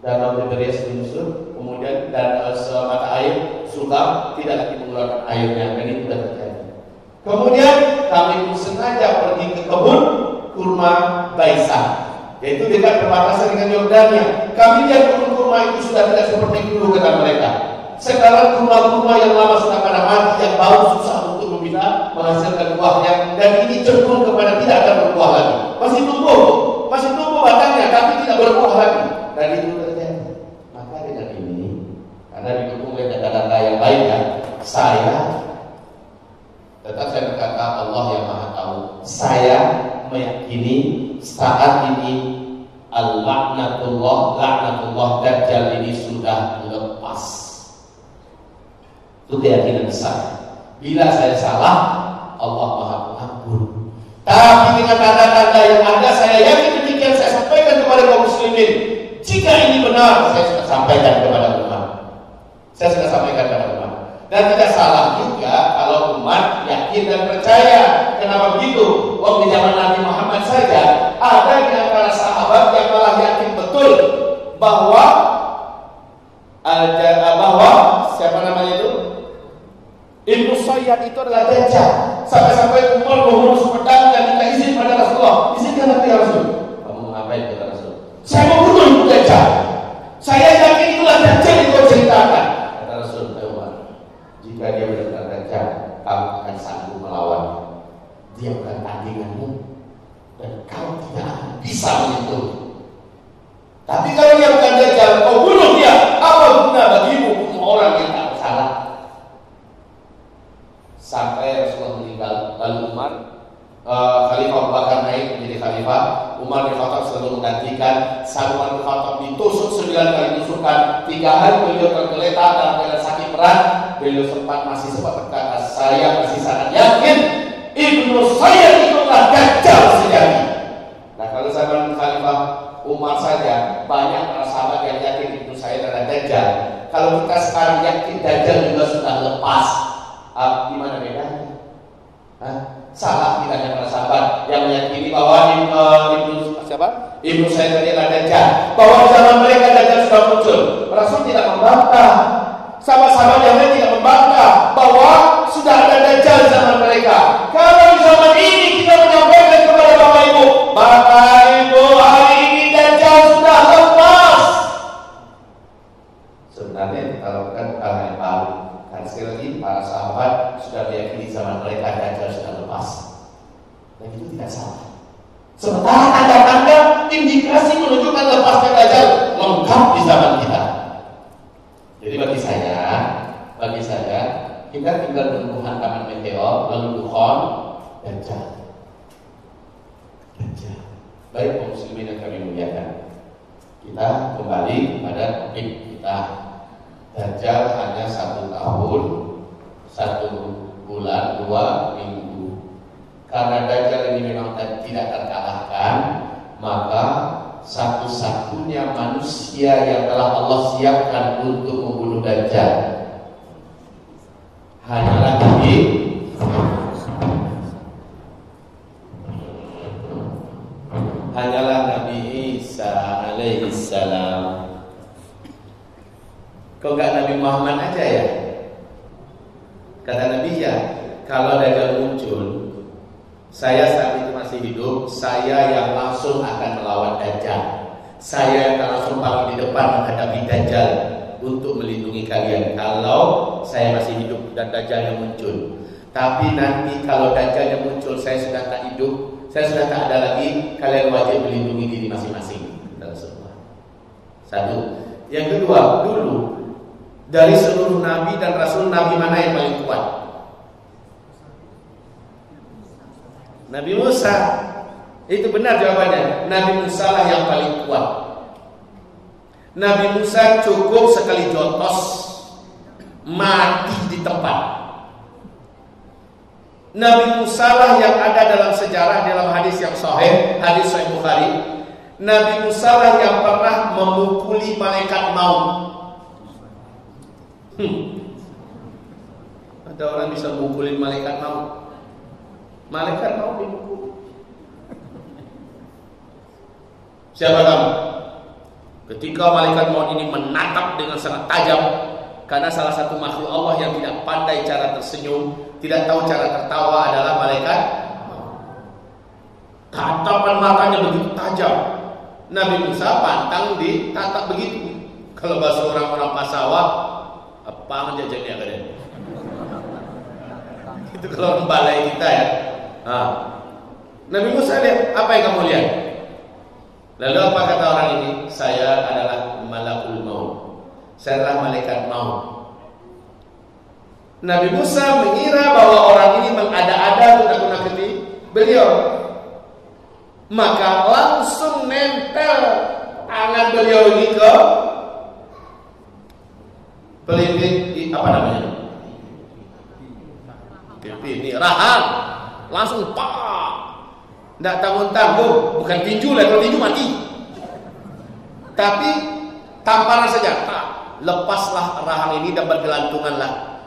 Danau Tiberias menyusut, kemudian dan mata air sudah tidak lagi mengeluarkan airnya. Dan itu sudah terjadi. Kemudian kami pun sengaja pergi ke kebun kurma Baisa, yaitu dekat perbatasan dengan Yordania. Kami lihat kebun kurma itu sudah tidak seperti dulu kata mereka. Sekarang kurma-kurma yang lama sudah pada mati, yang bau susah untuk menghasilkan buahnya, dan ini cenderung kepada tidak akan berbuah lagi. Masih tumbuh batangnya, tapi tidak berbuah lagi. Dan itu terjadi. Maka dengan ini, karena didukung oleh data-data yang lainnya, tetap saya berkata Allah yang Maha Tahu. Saya meyakini saat ini laknatullah Dajjal ini sudah lepas. Itu keyakinan saya. Bila saya salah, Allah Maha Pengampun. Tapi dengan tanda-tanda yang ada, saya yakin demikian saya sampaikan kepada kaum muslimin. Jika ini benar, saya sudah sampaikan kepada umat. Dan tidak salah juga kalau umat yakin dan percaya. Kenapa begitu? Waktu zaman Nabi Muhammad saja ada di antara sahabat yang malah yakin betul bahwa siapa namanya itu? Ibnu Sayyad itu adalah Dajjal. Sampai-sampai Umar mengurus pedang dan minta izin pada Rasulullah. Izinkan aku ya Rasul. Kamu ngapain kata Rasul? Saya mau bunuh Ibnu Dajjal. Saya yakin itulah Dajjal yang kau ceritakan. Kata Rasul, jika dia benar-benar Dajjal, kamu akan sanggup melawan. Dia bukan tandinganmu, dan kau tidak akan bisa menyentuh. Tapi kalau dia bukan Dajjal, kau bunuh dia. Apa guna bagimu bunuh orang yang tak bersalah? Sampai Rasulullah meninggal, lalu Umar, Khalifah Abu Bakar naik menjadi Khalifah. Umar bin Khattab selalu menggantikan. Umar bin Khattab ditusuk 9 kali tusukan. 3 hari beliau tergeletak dalam keadaan sakit berat. Beliau masih sempat berkata, saya masih sangat yakin Ibnu Sayyad itulah Dajjal sejati. Nah, kalau zaman Khalifah Umar saja banyak para sahabat yang yakin Ibnu Sayyad adalah Dajjal. Kalau kita sekarang yakin Dajjal juga sudah lepas, gimana bedanya? Salah tidak hanya para sahabat yang meyakini bahwa Ibnu Sayyad adalah Dajjal, bahwa di zaman mereka Dajjal sudah muncul. Rasul tidak membantah, sahabat-sahabat yang lain tidak membantah bahwa sudah ada Dajjal di zaman mereka. Kalau di zaman ini kita menyampaikan kepada Bapak Ibu, Bapak Ibu, hari ini Dajjal sudah lepas. Sebenarnya kita lakukan hal yang baru. Dan sekali lagi para sahabat sudah meyakini zaman mereka Dajjal sudah lepas. Dan itu tidak salah. Sementara tanda-tanda indikasi menunjukkan lepasnya Dajjal lengkap di zaman kita. Jadi bagi saya kita tinggal menunggu hantaman meteor lalu dukhon Dajjal. Baik kaum muslimin yang kami muliakan, kita kembali kepada topik kita. Dajjal hanya 1 tahun, 1 bulan, 2 minggu. Karena Dajjal ini memang tidak terkalahkan, maka satu-satunya manusia yang telah Allah siapkan untuk membunuh Dajjal hanyalah Nabi Isa alaihi salam. Kok gak Nabi Muhammad aja ya? Kata Nabi ya, kalau Dajjal muncul, saya saat itu masih hidup, saya yang langsung akan melawan Dajjal. Saya akan langsung paling di depan menghadapi Dajjal untuk melindungi kalian kalau saya masih hidup dan Dajjalnya muncul. Tapi nanti kalau Dajjalnya muncul, saya sudah tak hidup, saya sudah tak ada lagi, kalian wajib melindungi diri masing-masing. Satu. Yang kedua, dulu dari seluruh nabi dan rasul, nabi mana yang paling kuat? Nabi Musa. Itu benar jawabannya. Nabi Musa lah yang paling kuat. Nabi Musa cukup sekali jotos mati di tempat. Nabi Musa lah yang ada dalam sejarah, dalam hadis yang sahih, hadis Sahih Bukhari. Nabi Musa lah yang pernah memukuli malaikat maut. Ada orang bisa memukulin malaikat maut. Malaikat maut dipukul. Siapa kamu? Ketika malaikat maut ini menatap dengan sangat tajam, karena salah satu makhluk Allah yang tidak pandai cara tersenyum, tidak tahu cara tertawa adalah malaikat maut. Tatapan matanya begitu tajam. Nabi Musa pantang ditatap begitu. Kalau bahasa orang-orang Pasawa, apa jajannya kalian? Itu kalau orang balai kita ya. Nabi Musa lihat, apa yang kamu lihat? Lalu apa kata orang ini? Saya adalah malakul maut. Saya adalah malaikat maut. Nabi Musa mengira bahwa orang ini mengada-ada untuk nakut-nakuti beliau. Maka langsung nempel tangan beliau ini ke pelipit di apa namanya? Ini rahang. Langsung pak. Tidak tanggung-tanggung. Bukan tinju lah, kalau tinju mati. Tapi tamparan saja. Lepaslah rahang ini dan bergelantunganlah.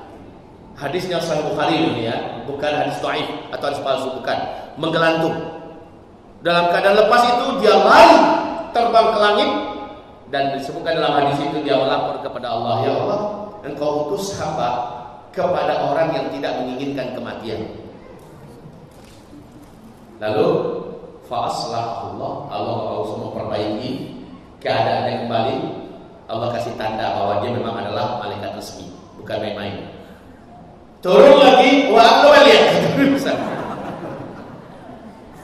Hadisnya Sahih Bukhari ini ya, bukan hadis dhaif atau hadis palsu, bukan. Menggelantung. Dalam keadaan lepas itu dia lari terbang ke langit dan disebutkan dalam hadis itu dia melapor kepada Allah, ya Allah, Engkau utus hamba kepada orang yang tidak menginginkan kematian. Lalu fa'aslahullah, Allah langsung memperbaiki keadaannya kembali. Allah kasih tanda bahwa dia memang adalah malaikat resmi, bukan main-main. Turun lagi, wah lo lihat,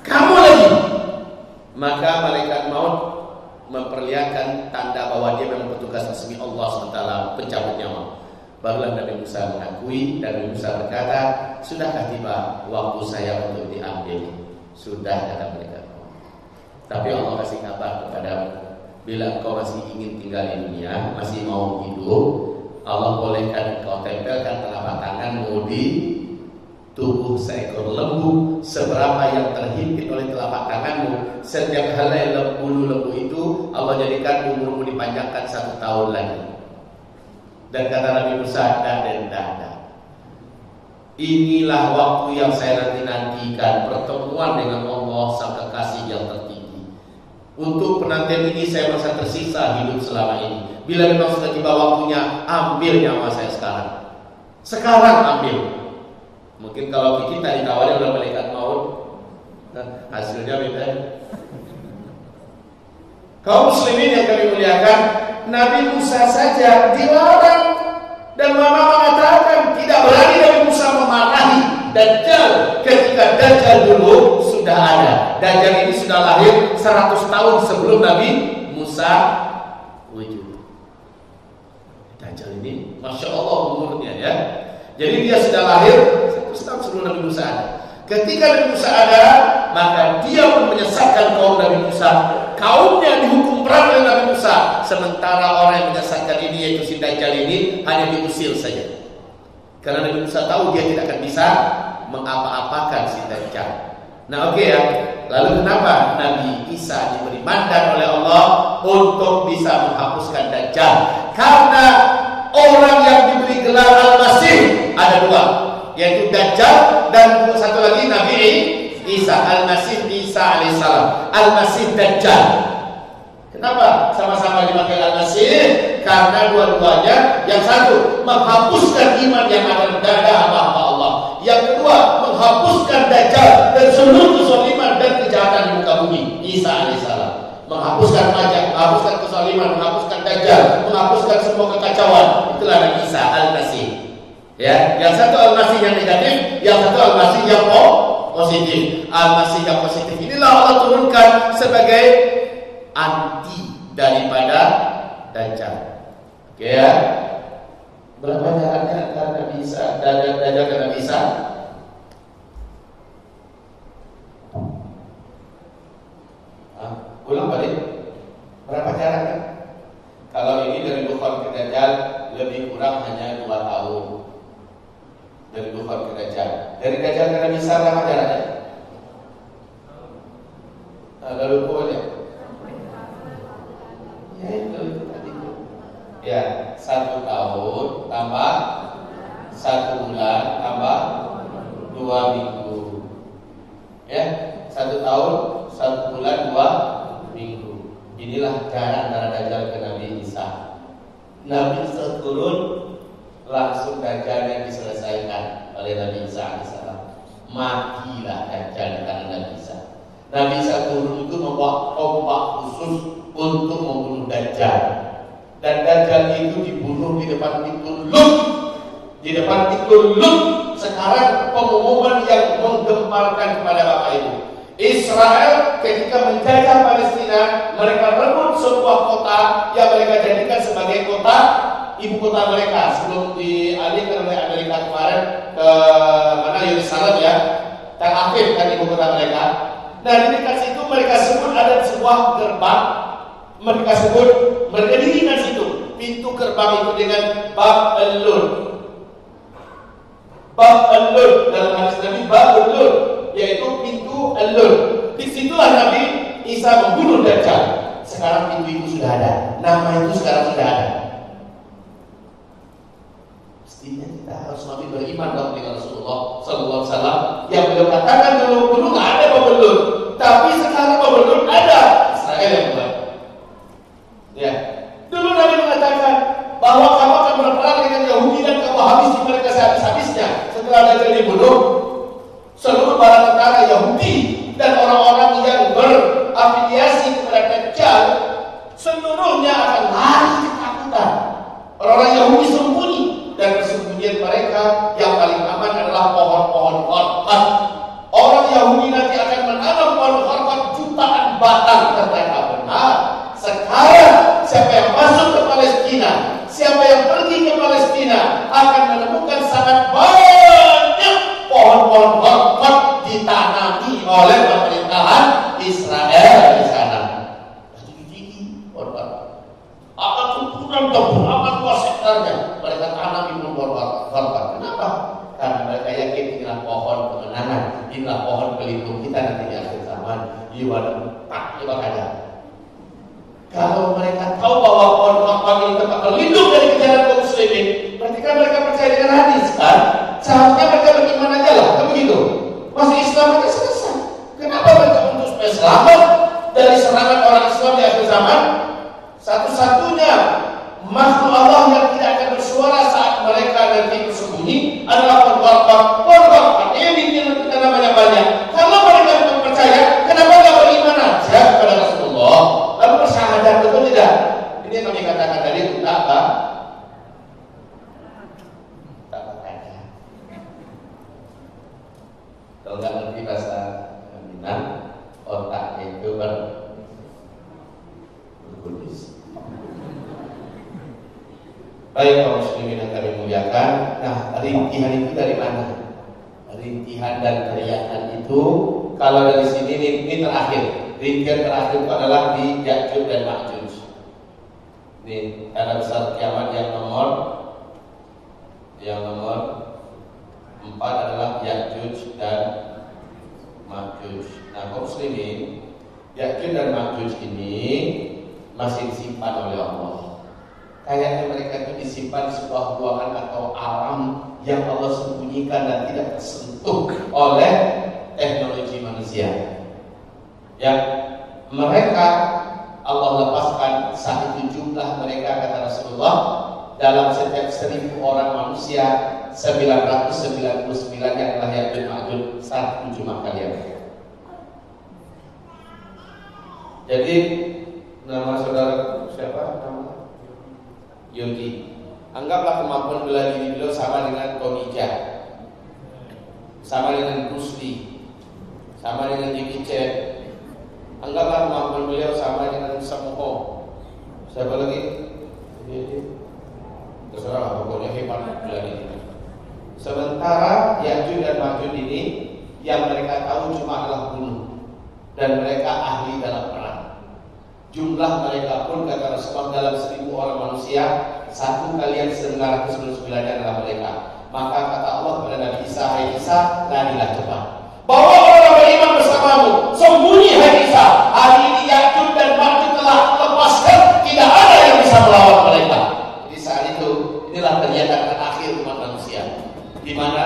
kamu lagi. Maka malaikat maut memperlihatkan tanda bahwa dia memang petugas resmi Allah SWT, pencabut nyawa. Barulah Nabi Musa mengakui, dan Nabi Musa berkata, sudahkah tiba waktu saya untuk diambil? Sudah, kata malaikat maut. Tapi Allah kasih kabar kepadamu, bila engkau masih ingin tinggal di dunia, masih mau hidup, Allah bolehkan engkau tempelkan telapak tanganmu di tubuh seekor lembu. Seberapa yang terhimpit oleh telapak tanganmu, setiap helai bulu lembu itu Allah jadikan umurmu dipanjangkan 1 tahun lagi. Dan kata Nabi Musa, dan inilah waktu yang saya nantikan, pertemuan dengan Allah sang kekasih yang tertinggi. Untuk penantian ini saya merasa tersisa hidup selama ini. Bila memang sudah tiba waktunya, ambil nyawa saya sekarang. Sekarang ambil. Mungkin kalau kita ditawari oleh malaikat maut, hasilnya beda. Kaum muslimin yang kami muliakan, Nabi Musa saja dilarang, dan Mama mengatakan tidak berani Nabi Musa memarahi Dajjal ketika Dajjal dulu sudah ada. Dajjal ini sudah lahir 100 tahun sebelum Nabi Musa wujud. Dajjal ini Masya Allah umurnya ya. Jadi dia sudah lahir 100 tahun sebelum Nabi Musa ada. Ketika Nabi Musa ada, maka dia pun menyesatkan kaum Nabi Musa. Kaumnya dihukum berat oleh Nabi Musa. Sementara orang yang menyesatkan ini, yaitu si Dajjal ini, hanya diusir saja. Karena Nabi Musa tahu dia tidak akan bisa mengapa-apakan si Dajjal. Nah oke ya. Lalu kenapa Nabi Isa diberi mandat oleh Allah untuk bisa menghapuskan Dajjal? Karena orang yang diberi gelar Al-Masih ada 2, yaitu Dajjal dan satu lagi Nabi Isa. Al-Masih Isa alaihissalam, Al-Masih Dajjal. Kenapa sama-sama dipakai Al-Masih? Karena dua-duanya, yang satu menghapuskan iman yang ada di dada hamba-hamba Allah, yang kedua menghapuskan Dajjal dan seluruh kezaliman dan kejahatan di muka bumi. Isa alaihissalam menghapuskan pajak, menghapuskan kezaliman, menghapuskan Dajjal, menghapuskan semua kekacauan. Itulah Nabi Isa Al-Masih. Ya, yang satu Al-Masih yang negatif, yang satu Al-Masih yang positif. Al-Masih yang positif inilah Allah turunkan sebagai anti daripada Dajjal. Oke ya. Berapa jaraknya antara Nabi Isa dan Dajjal ke Nabi Isa? Ulang balik. Berapa jaraknya? Kalau ini dari Dufan ke Dajjal lebih kurang hanya 2 tahun. Dari Dufan ke Dajjal. Dari Dajjal ke Nabi Isa berapa jaraknya? Lalu boleh Ya, 1 tahun tambah 1 bulan tambah 2 minggu. Ya, 1 tahun 1 bulan 2 minggu. Inilah cara antara Dajjal ke Nabi Isa. Nabi Isa turun, langsung Dajjalnya diselesaikan oleh Nabi Isa alaihissalam. Matilah Dajjal di tangan Nabi Isa. Nabi Isa turun itu membawa tombak khusus untuk membunuh Dajjal. Dan Dajjal itu dibunuh di depan pintu Lut. Di depan pintu Lut. Sekarang pengumuman yang menggemparkan kepada Bapak Ibu. Israel ketika menjajah Palestina, mereka rebut sebuah kota yang mereka jadikan sebagai kota ibu kota mereka sebelum dialihkan oleh Amerika kemarin ke mana, Yerusalem ya, Tel Aviv kan ibu kota mereka. Nah di dekat situ mereka sebut ada sebuah gerbang, mereka dirikan situ pintu gerbang itu dengan Bab al-Lud. Bab al-Lud dalam hadis Nabi, Bab al-Lud, yaitu pintu al-Lud. Disitulah Nabi Isa membunuh Dajjal. Sekarang pintu itu sudah ada, nama itu sekarang sudah ada. Mestinya kita harus lebih beriman dong dengan Rasulullah Sallallahu Alaihi Wasallam yang beliau katakan dulu nggak ada Bab al-Lud, tapi sekarang Bab al-Lud ada. Israel yang buat. Ya, dulu Nabi mengatakan bahwa kamu akan berperang dengan Yahudi dan kamu habisi mereka sehabis-habisnya. Setelah Dajjal dibunuh, seluruh para tentara Yahudi dan orang-orang yang berafiliasi kepada Dajjal seluruhnya akan lari ketakutan. Orang-orang Yahudi sembunyi, dan persembunyian mereka yang paling aman adalah pohon-pohon kharqad. Orang Yahudi nanti akan menanam pohon kharqad jutaan batang. Ternyata benar. Sekarang siapa yang masuk ke Palestina, siapa yang pergi ke Palestina akan menemukan sangat banyak pohon-pohon kharqad ditanami oleh pemerintahan Israel di sana. Tinggi-tinggi pohon kharqad. Akan tebur akan luas hektarnya. Mereka tanami pohon kharqad. Kenapa? Karena mereka yakin inilah pohon kemenangan, inilah pohon pelindung kita nanti di akhir zaman. Ibadah. Kalau mereka tahu bahwa pohon kharqad ini tempat berlindung dari kejaran kaum muslimin, berarti kan mereka percaya dengan hadis kan? Seharusnya mereka beriman aja lah, kan begitu? Masih Islam aja selesai. Kenapa mereka untuk supaya selamat dari serangan orang Islam di akhir zaman? Satu-satunya makhluk Allah yang tidak akan bersuara saat mereka nanti bersembunyi adalah pohon kharqad. Pohon kharqad ini kita namanya banyak. Kalau mereka tidak percaya, kenapa tidak beriman aja kepada Rasulullah? Lalu bersyahadat, betul tidak? Ini yang kami katakan tadi tak apa? Tak apa. Kalau nggak ngerti bahasa Minang, otaknya itu berkulis. Baik kaum muslimin yang kami muliakan. Nah, rintihan itu dari mana? Rintihan dan teriakan itu kalau dari sini ini terakhir. Rintihan terakhir itu adalah di Ya'juj dan Ma'juj. Ini tanda besar kiamat yang nomor 4 adalah Ya'juj dan Ma'juj. Nah, kaum muslimin, Ya'juj dan Ma'juj ini masih disimpan oleh Allah. Kayaknya mereka itu disimpan di sebuah ruangan atau alam yang Allah sembunyikan dan tidak tersentuh oleh teknologi manusia. Yang mereka Allah lepaskan saat itu jumlah mereka kata Rasulullah dalam setiap 1000 orang manusia 999 yang adalah Ya'juj Ma'juj satu jumlah kalian. Jadi nama saudara siapa? Yogi. Anggaplah kemampuan bela diri beliau sama dengan Konija, sama dengan Bruce Lee, sama dengan Jackie Chan. Anggaplah kemampuan beliau sama dengan Samho. Siapa lagi? Terserah, pokoknya hebat bela diri. Sementara Ya'juj dan Ma'juj ini yang mereka tahu cuma adalah bunuh, dan mereka ahli dalam perang. Jumlah mereka pun kata Rasulullah dalam 1000 orang manusia 1 kalian 999 adalah mereka. Maka kata Allah kepada Nabi Isa, hai Isa, larilah cepat. Bawa orang beriman bersamamu, sembunyi hai Isa. Hari ini Ya'juj dan Ma'juj telah lepaskan, tidak ada yang bisa melawan mereka. di mana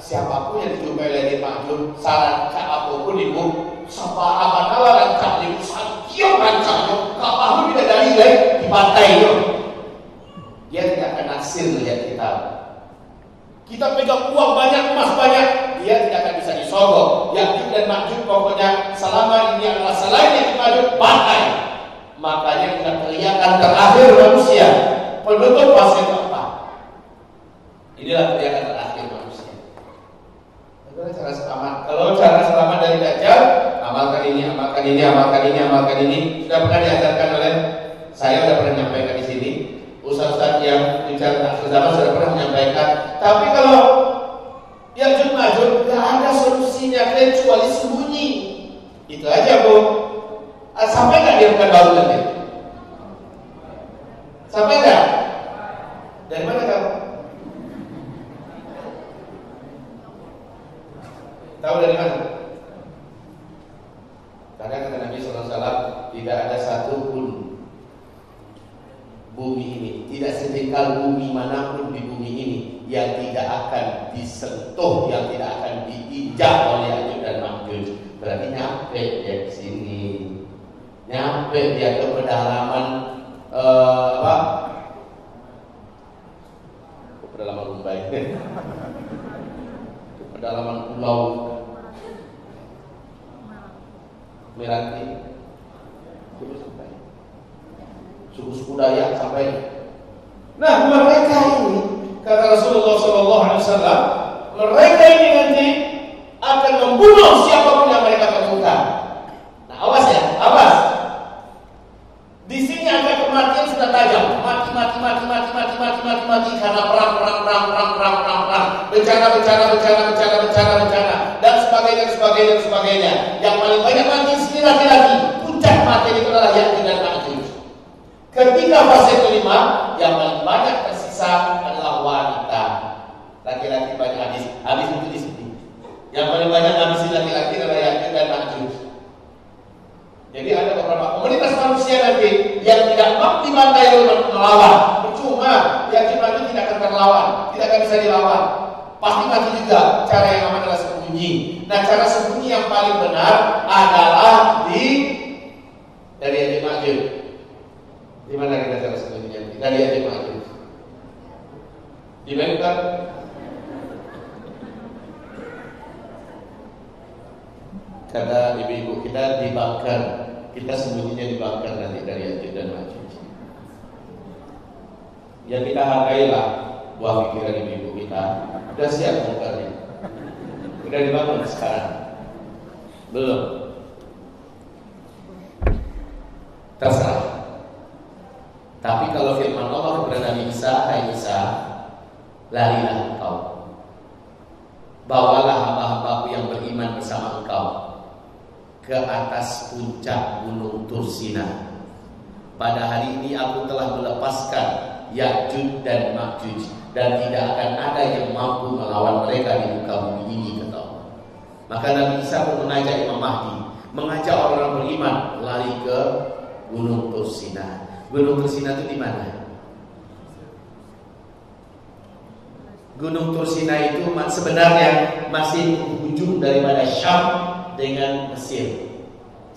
siapapun yang dijumpai oleh Ma'jud, saran cak apapun ibu, sapa abadala rancak ibu, setiap rancaknya, kapal tidak dari di pantai itu. Dia tidak akan naksir melihat kita. Kita pegang uang banyak, emas banyak, dia tidak akan bisa disogok. Ya'juj dan Ma'juj pokoknya selama ini adalah selain yang Ma'juj pantai. Makanya kita teriakan terakhir manusia, penutup fase keempat. Inilah teriakan terakhir manusia. Bagaimana cara selamat? Kalau cara selamat dari Dajjal, amalkan ini, amalkan ini, amalkan ini, amalkan ini. Sudah pernah diajarkan oleh saya, sudah pernah menyampaikan di sini. Ustaz-ustaz yang bicara akhir zaman sudah pernah menyampaikan. Tapi kalau Ya'juj Ma'juj tidak ada solusinya kecuali sembunyi. Itu aja, Bu. Sampai nggak dia bukan baru lagi? Sampai nggak? Dari mana kamu? Tahu dari mana? Karena kata Nabi SAW, tidak ada satupun bumi ini, tidak sejengkal bumi manapun di bumi ini yang tidak akan disentuh, yang tidak akan diinjak oleh Ya'juj dan Ma'juj. Berarti nyampe dia ke sini, nyampe dia ke pedalaman pedalaman Mumbai, ke pedalaman pulau Meranti, terus sampai suku-suku Dayak sampai. Nah, mereka ini kata Rasulullah SAW, mereka ini nanti akan membunuh siapapun yang mereka temukan. Nah, awas ya, awas. Di sini angka kematian sudah tajam, mati karena perang, bencana dan sebagainya. Yang paling banyak mati di sini laki-laki. Puncak mati itu adalah Ya'juj dan Ma'juj. Ketika fase kelima, yang paling banyak tersisa adalah wanita. Laki-laki banyak habis itu di sini. Yang paling banyak habis laki-laki adalah Ya'juj dan Ma'juj. Jadi ada beberapa komunitas manusia nanti yang tidak mampu dibantai melawan. Percuma, Ya'juj Ma'juj tidak akan terlawan, tidak akan bisa dilawan. Pasti mati juga. Cara yang aman adalah sembunyi. Nah, cara sembunyi yang paling benar adalah dari Ya'juj Ma'juj. Di mana kita cara sembunyinya? Dari Ya'juj Ma'juj. Di mana kan? Kata ibu-ibu kita dibakar, kita sembunyinya dibakar nanti dari Ya'juj dan Ma'juj. Yang kita hargailah buah pikiran ibu-ibu kita. Sudah siap bongkarnya? Sudah dibangun sekarang? Belum? Terserah. Tapi kalau firman Allah kepada Nabi Isa, hai Isa, larilah engkau, bawalah hamba-hambaku yang beriman bersama engkau ke atas puncak gunung Tursina. Pada hari ini aku telah melepaskan Ya'juj dan Ma'juj, dan tidak akan ada yang mampu melawan mereka di muka bumi ini, kata Allah. Maka Nabi Isa pun mengajak Imam Mahdi, mengajak orang beriman lari ke gunung Tursina. Gunung Tursina itu di mana? Gunung Tursina itu sebenarnya masih ujung daripada Syam dengan Mesir.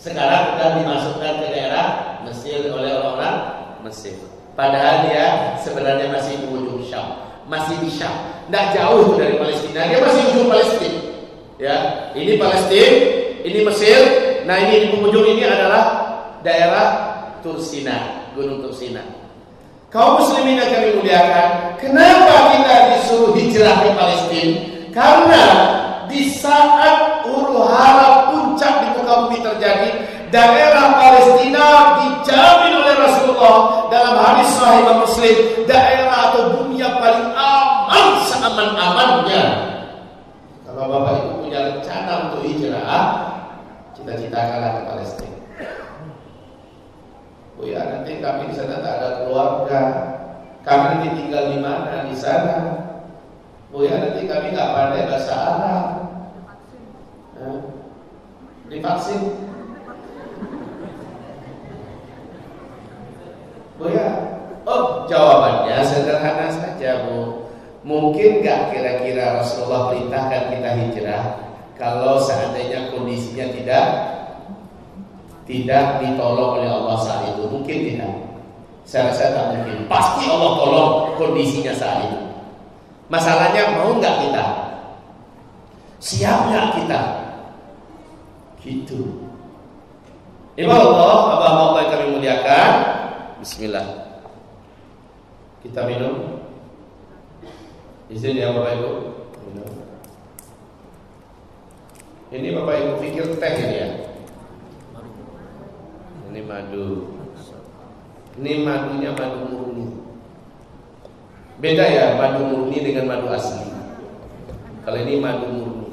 Sekarang sudah dimasukkan ke daerah Mesir oleh orang-orang Mesir. Padahal dia sebenarnya masih di ujung Syam, masih di Syam. Tidak jauh dari Palestina, dia masih ujung Palestina. Ya, ini Palestina, ini Mesir. Nah, ini di penghujung ini adalah daerah Tursina, Gunung Tursina. Kaum muslimin yang kami muliakan, kenapa kita disuruh hijrah ke Palestina? Karena di saat huru-hara puncak di muka bumi terjadi, daerah Palestina dijamin oleh Rasulullah dalam hadis Sahih Muslim, daerah atau bumi yang paling aman seaman-amannya. Kalau Bapak Ibu punya rencana untuk hijrah, cita-citakanlah ke Palestina. Oh ya, nanti kami di sana tak ada keluarga, kami nanti tinggal di mana di sana. Oh ya, nanti kami nggak pandai bahasa Arab. Divaksin. Oh ya, jawabannya sederhana saja, Bu. Mungkin gak kira-kira Rasulullah perintahkan kita hijrah kalau seandainya kondisinya tidak ditolong oleh Allah saat itu? Mungkin tidak. Saya rasa tak mungkin. Pasti Allah tolong kondisinya saat itu. Masalahnya mau nggak kita? Siap nggak kita? Gitu. Ibu Allah yang kami muliakan. Bismillah. Kita minum. Izin ya Bapak Ibu. Minum. Ini Bapak Ibu pikir teh ini ya. Ini madu. Ini madunya madu murni. Beda ya madu murni dengan madu asli. Kalau ini madu murni.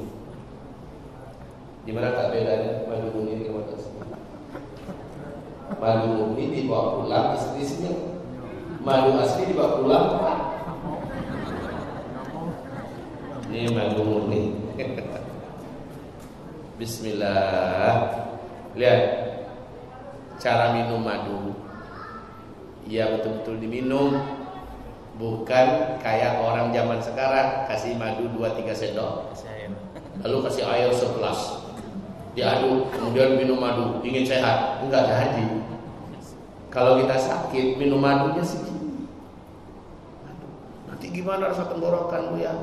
Gimana tak bedanya madu murni dengan madu asli? Madu murni dibawa pulang istri-istrinya. Madu asli dibawa pulang. Ini madu murni. Bismillah. Lihat cara minum madu. Ya betul-betul diminum. Bukan kayak orang zaman sekarang kasih madu 2-3 sendok lalu kasih air segelas diaduk kemudian minum madu ingin sehat. Enggak jadi. Kalau kita sakit minum madunya sedikit. Nanti gimana rasa tenggorokan Bu ya?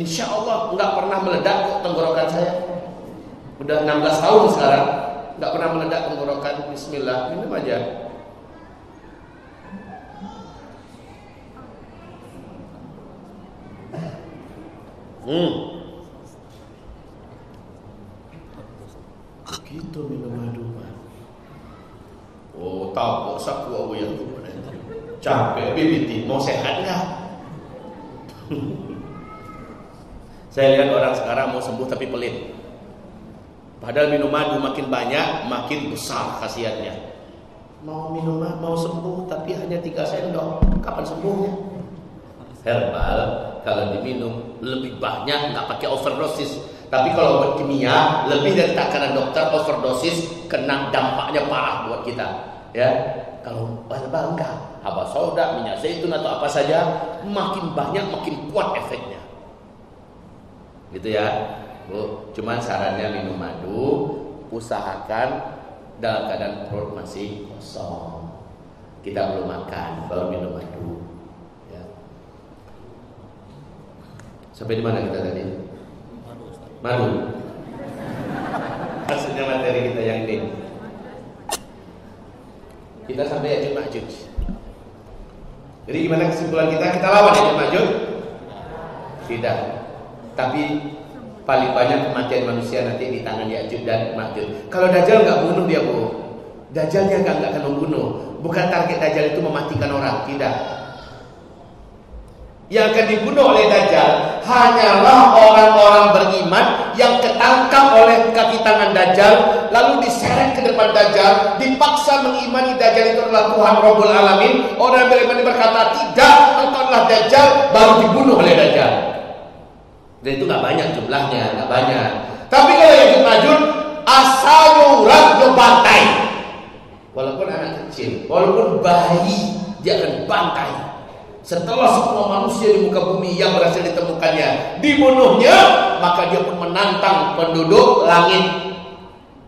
Insya Allah enggak pernah meledak tenggorokan saya. Udah 16 tahun sekarang enggak pernah meledak tenggorokan. Bismillah, minum aja. Begitu minum madu Pak. Oh tahu kok saku aku yang tuh capek bibiti mau sehat nggak? Saya lihat orang sekarang mau sembuh tapi pelit. Padahal minum madu makin banyak makin besar khasiatnya. Mau minum madu mau sembuh tapi hanya 3 sendok, kapan sembuhnya? Herbal kalau diminum lebih banyak, nggak pakai overdosis. Tapi kalau obat kimia lebih dari takaran dokter, overdosis kena dampaknya parah buat kita. Ya, kalau herbal enggak, habas sauda, minyak zaitun atau apa saja, makin banyak makin kuat efeknya. Gitu ya, Bu. Cuman sarannya minum madu, usahakan dalam keadaan perut masih kosong. Kita belum makan, baru minum madu. Ya. Sampai di mana kita tadi? Madu. Maksudnya materi kita yang ini. Kita sampai Ya'juj Ma'juj. Jadi gimana kesimpulan kita? Kita lawan Ya'juj Ma'juj? Tidak. Tapi paling banyak kematian manusia nanti di tangan Ya'juj dan Ma'juj. Kalau Dajjal nggak bunuh dia Bu. Dajjalnya nggak akan membunuh. Bukan target Dajjal itu mematikan orang, tidak. Yang akan dibunuh oleh Dajjal hanyalah orang-orang beriman yang ketangkap oleh kaki tangan Dajjal, lalu diseret ke depan Dajjal, dipaksa mengimani Dajjal itu adalah Tuhan Rabbul Alamin. Orang beriman berkata, tidak, engkau adalah Dajjal, baru dibunuh oleh Dajjal. Dan itu gak banyak jumlahnya, gak banyak. Tapi kalau Ya'juj Ma'juj asal nyurat lo bantai. Walaupun anak kecil, walaupun bayi, dia akan bantai. Setelah semua manusia di muka bumi yang berhasil ditemukannya dibunuhnya, maka dia pun menantang penduduk langit.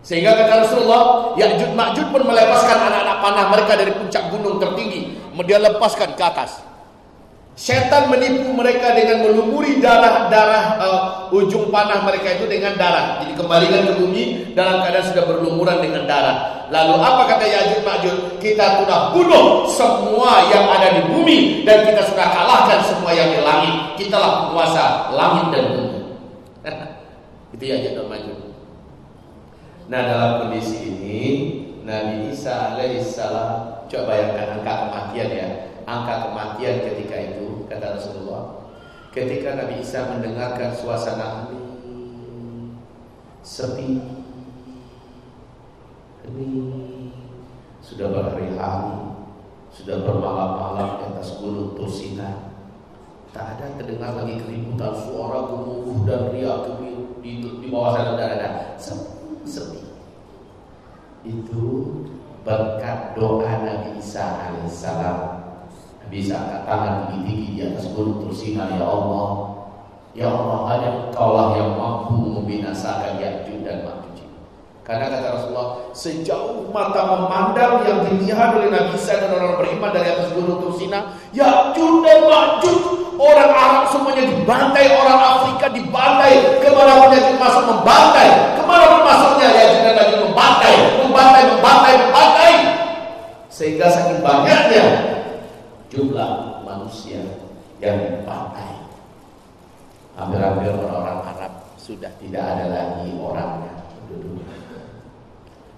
Sehingga kata Rasulullah, Ya'juj Ma'juj pun melepaskan anak-anak panah mereka dari puncak gunung tertinggi. Dia lepaskan ke atas. Setan menipu mereka dengan melumuri darah ujung panah mereka itu dengan darah. Jadi kembalikan ke bumi dalam keadaan sudah berlumuran dengan darah. Lalu apa kata Ya'juj Ma'juj? Kita sudah bunuh semua yang ada di bumi dan kita sudah kalahkan semua yang di langit. Kitalah penguasa langit dan bumi. Itu Ya'juj Ma'juj. Nah, dalam kondisi ini Nabi Isa alaihissalam, coba bayangkan angka kematian ya. Angka kematian ketika itu, kata Rasulullah, ketika Nabi Isa mendengarkan suasana sepi, sudah berhari-hari, sudah bermalam-malam di atas gunung Tursina, tak ada terdengar lagi keributan suara gemuruh dan riak di bawah sana tidak ada, sepi. Itu berkat doa Nabi Isa alaihissalam. Bisa angkat tangan tinggi-tinggi di atas gunung Tursina. Ya Allah, ya Allah, hanya Engkaulah yang mampu membinasakan Ya'juj dan Ma'juj. Karena kata Rasulullah, sejauh mata memandang yang dilihat oleh Nabi Isa dan orang beriman dari atas gunung Tursina, Ya'juj dan Ma'juj, orang Arab semuanya dibantai, orang Afrika dibantai, kemanapun Ya'juj masuk membantai, kemanapun masuknya Ya'juj dan Ma'juj membantai, sehingga saking banyaknya jumlah manusia yang dibantai, hampir-hampir orang-orang Arab sudah tidak ada lagi orangnya.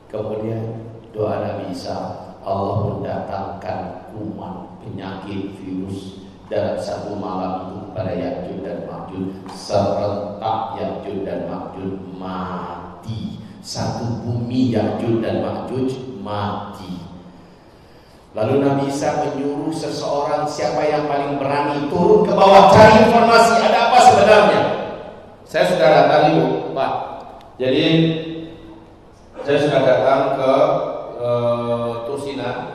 Kemudian doa Nabi Isa, Allah mendatangkan kuman, penyakit, virus dalam satu malam itu pada Ya'juj dan Ma'juj, serentak Ya'juj dan Ma'juj mati. Satu bumi Ya'juj dan Ma'juj mati. Lalu Nabi Isa menyuruh seseorang, siapa yang paling berani turun ke bawah cari informasi ada apa sebenarnya. Saya sudah datang itu, Pak. Jadi saya sudah datang ke Tursina.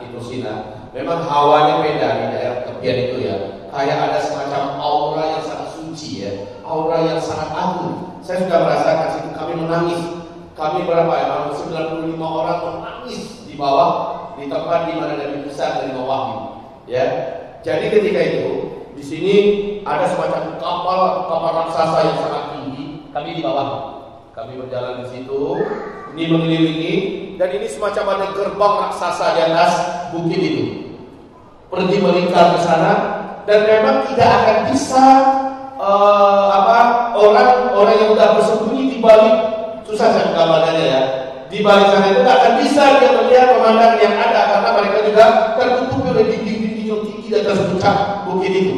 Memang hawanya beda di daerah tepian itu ya. Kayak ada semacam aura yang sangat suci ya, aura yang sangat agung. Saya sudah merasakan situ, kami menangis. Kami berapa ya? 95 orang menangis di bawah, di tempat di mana Nabi Musa menerima wahyu. Ya. Jadi ketika itu di sini ada semacam kapal raksasa yang sangat tinggi. Kami di bawah. Kami berjalan di situ. Ini mengelilingi, dan ini semacam ada gerbang raksasa di atas bukit itu. Pergi melingkar ke sana, dan memang tidak akan bisa orang yang sudah bersembunyi di balik, susah saya menggambarkannya ya. Di balik sana itu tidak akan bisa dia melihat pemandangan yang ada, karena mereka juga tertutupi oleh dinding-dinding yang tinggi dan terbuncak bukit itu.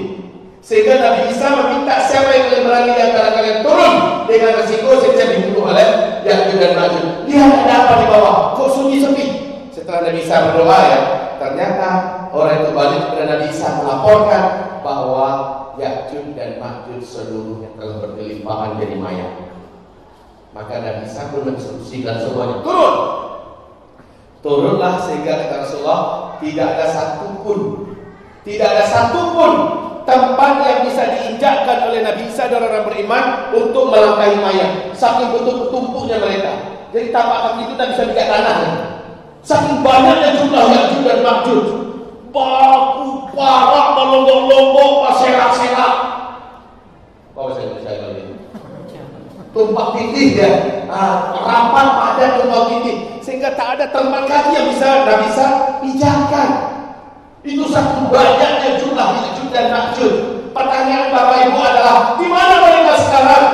Sehingga Nabi Isa meminta siapa yang lebih berani di antara kalian turun dengan resiko sehingga dibunuh oleh Ya'juj dan Ma'juj. Lihat ada apa di bawah, kok sunyi sepi. Setelah Nabi Isa berdoa ya, ternyata orang itu balik kepada Nabi Isa melaporkan bahwa Ya'juj dan Ma'juj seluruhnya telah berkelimpahan jadi mayat. Maka Nabi Isa pun menginstruksikan semuanya turunlah, sehingga kata Rasulullah tidak ada satupun tempat yang bisa diinjakkan oleh Nabi Isa dan orang beriman untuk melangkahi mayat. Saking betul tumpuknya mereka. Jadi tapak kaki itu tak bisa dikat tanah. Saking banyaknya jumlah Ya'juj dan Ma'juj. Baku, parak, melonggok-longgok, berserak-serak. Apa saya bisa kali ini? Tumpah tindih ya. Rapat padat tumpah tindih. Sehingga tak ada tempat lagi yang bisa Nabi Isa pijakan. Itu satu banyaknya jumlah Ya'juj dan Ma'juj. Pertanyaan Bapak Ibu adalah, di mana mereka sekarang?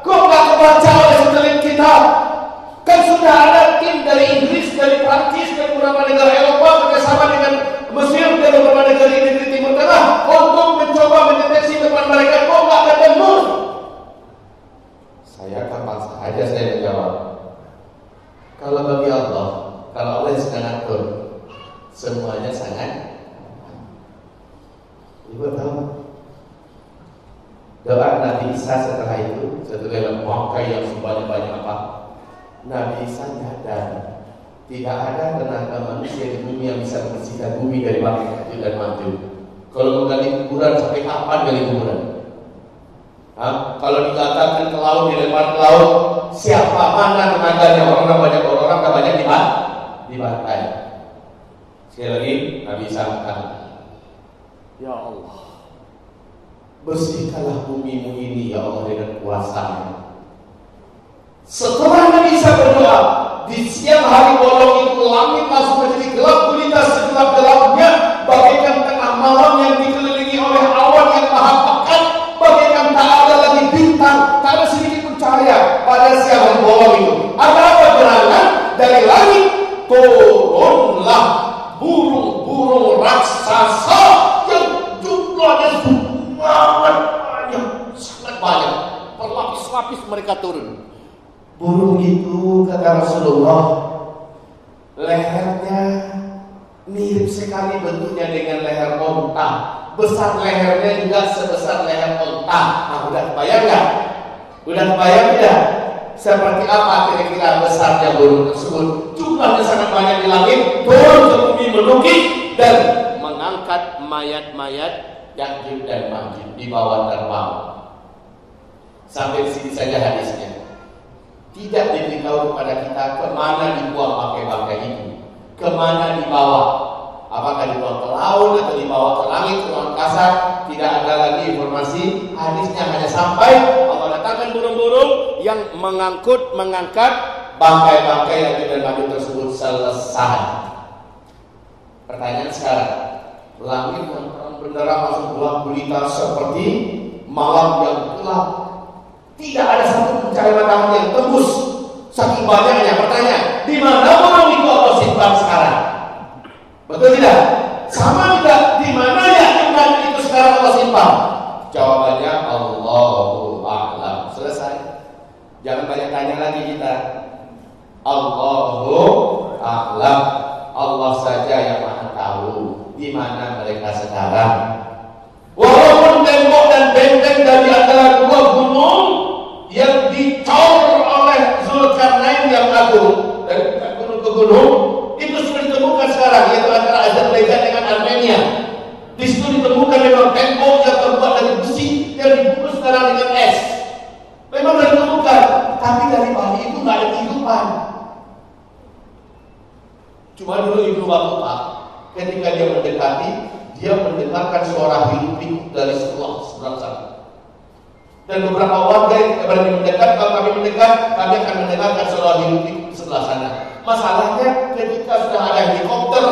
Kok nggak kebaca oleh setelit kita? Kan sudah ada tim dari Inggris, dari Prancis, dari beberapa negara Eropa bekerjasama dengan Mesir dan beberapa negara di Timur Tengah untuk mencoba mendeteksi teman mereka. Kok nggak ketemu? Saya kapan saja saya menjawab. Kalau bagi Allah, kalau Allah yang sedang atur, semuanya sangat. Ibu tahu doa Nabi Isa setelah itu, setelah memakai yang sebanyak-banyak apa? Nabi Isa nyadar tidak ada tenaga manusia di bumi yang bisa membersihkan bumi dari bangkai Ya'juj dan Ma'juj. Kalau menggali kuburan sampai kapan gali kuburan? Kalau dikatakan ke laut, dilempar ke laut, siapa mana tenaganya? Orang banyak dibantai. Sekali lagi Nabi Isa katakan, ya Allah, bersihkanlah bumimu ini ya Allah dengan kuasa-Mu. Setelah Nabi Isa berdoa, di siang hari bolong itu langit masuk menjadi gelap gulita segelap-gelapnya, bagaikan tengah malam yang dikelilingi oleh awan yang maha pekat, bagaikan tak ada lagi bintang, tak ada sedikit pun cahaya pada siang hari bolong itu. Ada apa gerangan? Dari langit turunlah burung-burung raksasa yang jumlahnya sangat banyak, berlapis-lapis mereka turun. Burung itu kata Rasulullah, lehernya mirip sekali bentuknya dengan leher onta, besar lehernya juga sebesar leher onta. Udah kebayang nggak? Udah kebayang tidak? Seperti apa kira-kira besarnya burung tersebut? Jumlahnya sangat banyak di langit, turun ke bumi menukik dan mengangkat mengangkat mayat-mayat Ya'juj dan Ma'juj, dibawa terbang. Sampai sini saja hadisnya. Tidak diberitahu kepada kita kemana dibuang bangkai-bangkai itu, kemana dibawa. Apakah dibawa ke laut atau dibawa ke langit, ke angkasa? Tidak ada lagi informasi. Hadisnya hanya sampai Allah datangkan burung-burung yang mengangkat bangkai-bangkai Ya'juj dan Ma'juj tersebut. Selesai. Pertanyaan sekarang, langit yang terang benderang masuk gelap gulita seperti malam yang gelap. Tidak ada satu pencahaya matahari yang tembus. Saking banyaknya. Pertanyaan, di mana burung itu Allah simpan sekarang? Betul tidak? Sama tidak? Di mana Ya'juj itu sekarang Allah simpan? Jawabannya Allahu a'lam. Selesai. Jangan banyak tanya lagi kita. Allahu a'lam. Allah saja yang Maha tahu di mana mereka sekarang. Walaupun tembok dan benteng dari antara dua gunung yang dicor oleh Zulkarnain yang agung dari gunung ke gunung itu sudah ditemukan sekarang, yaitu antara Azerbaijan dengan Armenia. Di situ ditemukan memang tembok yang terbuat dari besi yang dibungkus sekarang dengan es. Memang sudah ditemukan, tapi dari balik itu nggak ada kehidupan. Cuma dulu Ibnu Battuta ketika dia mendekati, dia mendengarkan suara hirup-pikuk dari sebelah sana. Dan beberapa warga yang berani mendekat, kalau kami mendekat, kami akan mendengarkan suara hirup-pikuk di sebelah sana. Masalahnya ketika sudah ada helikopter,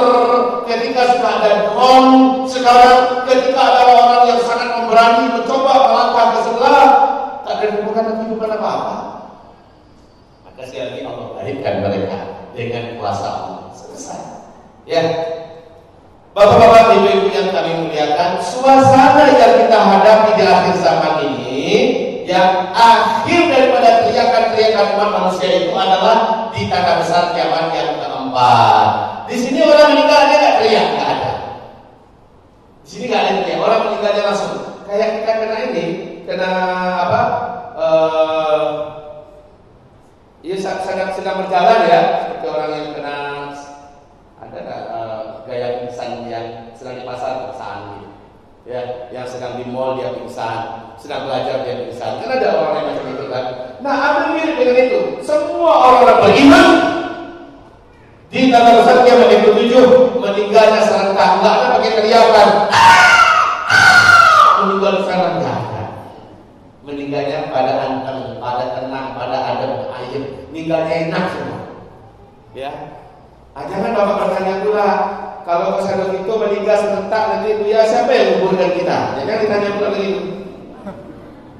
ketika sudah ada drone, sekarang ketika ada orang yang sangat memberani mencoba melangkah ke sebelah, tak ada kehidupan apa-apa. Maka sekali lagi Allah berikan mereka dengan kuasa Allah. Selesai. Ya. Bapak-bapak, ibu-ibu yang kami muliakan, suasana yang kita hadapi di akhir zaman ini, yang akhir daripada teriakan-teriakan umat manusia itu adalah di tanda besar kiamat yang keempat. Di sini orang meninggal dia nggak teriak, nggak ada. Di sini nggak ada teriak, orang meninggalnya langsung. Kayak kita kena ini, kena apa? Ya sedang berjalan ya, seperti orang yang kena ada gaya pingsan yang sedang di pasar pingsan gitu. Ya, yang sedang di mall dia pingsan, sedang belajar dia pingsan. Kan ada orang yang macam itu kan. Nah, ambil mirip dengan itu. Semua orang beriman di tanda besar kiamat yang ke-7 meninggalnya serentak, enggak ada pakai teriakan. Meninggal serentak. Meninggalnya pada anteng, pada tenang, pada adem air. Meninggalnya enak semua. Ya. Jangan Bapak bertanya pula, kalau kesana itu meninggal serentak nanti Bu ya, siapa yang kuburkan kita? Jangan ditanya pula begitu.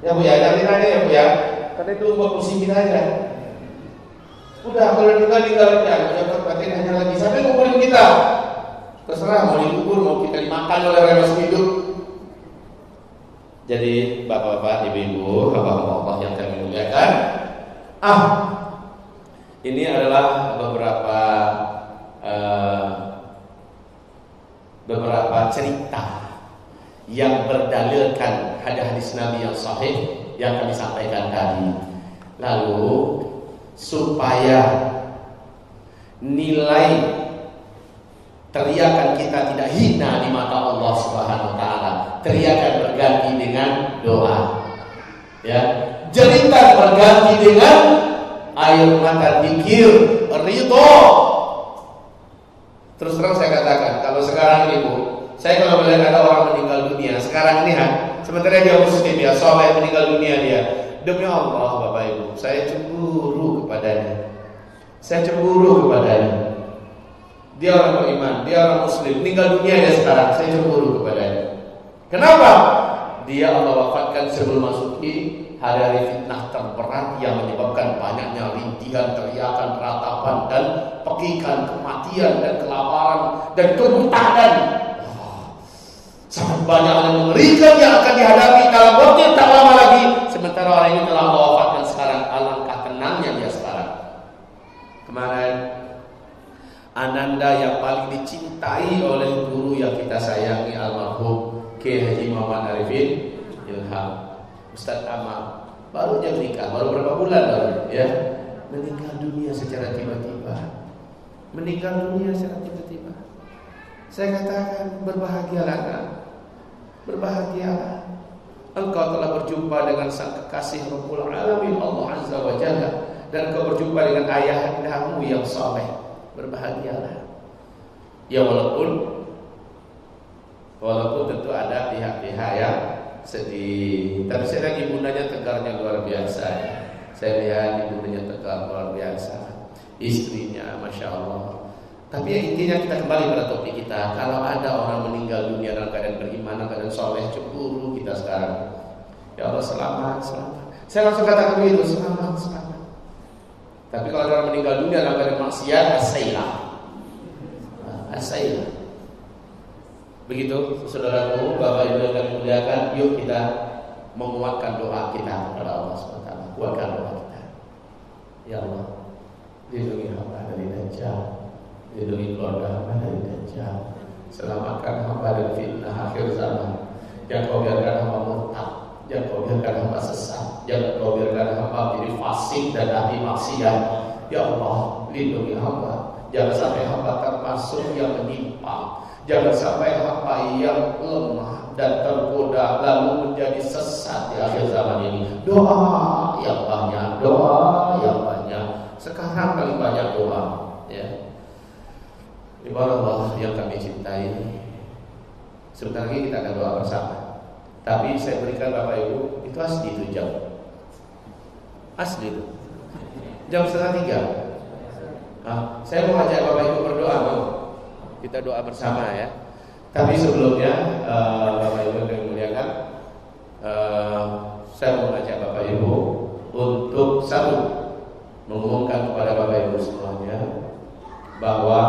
Ya Bu ya, jangan ditanya ya Bu ya. Karena itu buat pusing kita aja. Udah kalau tinggal aja, jangan berarti hanya lagi siapa yang kuburin kita? Terserah mau dikubur, mau kita dimakan oleh orang masih hidup. Jadi Bapak-bapak, Ibu-ibu, hamba Allah yang kami muliakan, ini adalah beberapa cerita yang berdalilkan hadis Nabi yang sahih yang kami sampaikan tadi. Lalu supaya nilai teriakan kita tidak hina di mata Allah Subhanahu wa taala, teriakan berganti dengan doa. Ya, jeritan berganti dengan air mata zikir, ridho. Terus terang saya katakan, kalau sekarang Ibu, saya kalau melihat ada orang meninggal dunia sekarang ini sementara dia muslim ya, soleh, meninggal dunia dia, demi Allah Bapak Ibu, saya cemburu kepadanya. Saya cemburu kepadanya. Dia orang beriman, dia orang muslim, meninggal dunia dia sekarang, saya cemburu kepadanya. Kenapa? Dia Allah wafatkan sebelum masuki hari-hari fitnah terberat yang menyebabkan banyaknya rintihan, teriakan, ratapan, dan pekikan, kematian, dan kelaparan, dan kebutahan. Sangat banyak yang mengerikan yang akan dihadapi dalam waktu yang tak lama lagi. Sementara orang ini telah Allah wafatkan sekarang. Alangkah tenangnya dia sekarang. Kemarin Ananda yang paling dicintai oleh guru yang kita sayangi, almarhum Kiai Haji Muhammad Arifin Ilham, Ustadz Amal, baru dia menikah, baru berapa bulan baru ya, meninggal dunia secara tiba-tiba. Meninggal dunia secara tiba-tiba. Saya katakan berbahagialah nak, berbahagialah. Engkau telah berjumpa dengan sang kekasih Rabbul Alamin Allah Azza wa Jalla, dan engkau berjumpa dengan ayah andamu yang saleh. Berbahagialah. Ya walaupun tentu ada pihak-pihak yang sedih, tapi saya lihat ibundanya tegarnya luar biasa ya. Saya lihat ibundanya tegar luar biasa, istrinya Masya Allah. Tapi intinya kita kembali pada topik kita. Kalau ada orang meninggal dunia dalam keadaan beriman, dalam keadaan soleh, cemburu kita sekarang. Ya Allah selamat, selamat. Saya langsung katakan begitu, selamat, selamat. Tapi kalau ada orang meninggal dunia dalam keadaan maksiat, asailah. Asailah. Begitu saudaraku, Bapak Ibu yang kami muliakan, yuk kita menguatkan doa kita kepada Allah SWT. Kuatkan doa kita. Ya Allah, lindungi hamba dari Dajjal, lindungi keluarga hamba dari Dajjal, selamatkan hamba dari fitnah akhir zaman. Jangan kau biarkan hamba murtad, jangan kau biarkan hamba sesat, jangan kau biarkan hamba menjadi fasik dan ahli maksiat. Ya Allah, lindungi hamba, jangan sampai hamba termasuk yang menyimpang. Jangan sampai hamba yang lemah dan tergoda lalu menjadi sesat di akhir zaman ini. Doa yang banyak, doa yang banyak. Sekarang paling banyak doa, ya. Ibarat Allah yang kami cintai. Sebentar lagi kita akan doa bersama. Tapi saya berikan Bapak Ibu, itu asli itu jam. Asli itu. Jam 2:30. Saya mau ajak Bapak Ibu berdoa, mau? Kita doa bersama ya. Tapi sebelumnya Bapak Ibu yang dimuliakan, saya mau mengajak Bapak Ibu untuk satu, mengumumkan kepada Bapak Ibu semuanya bahwa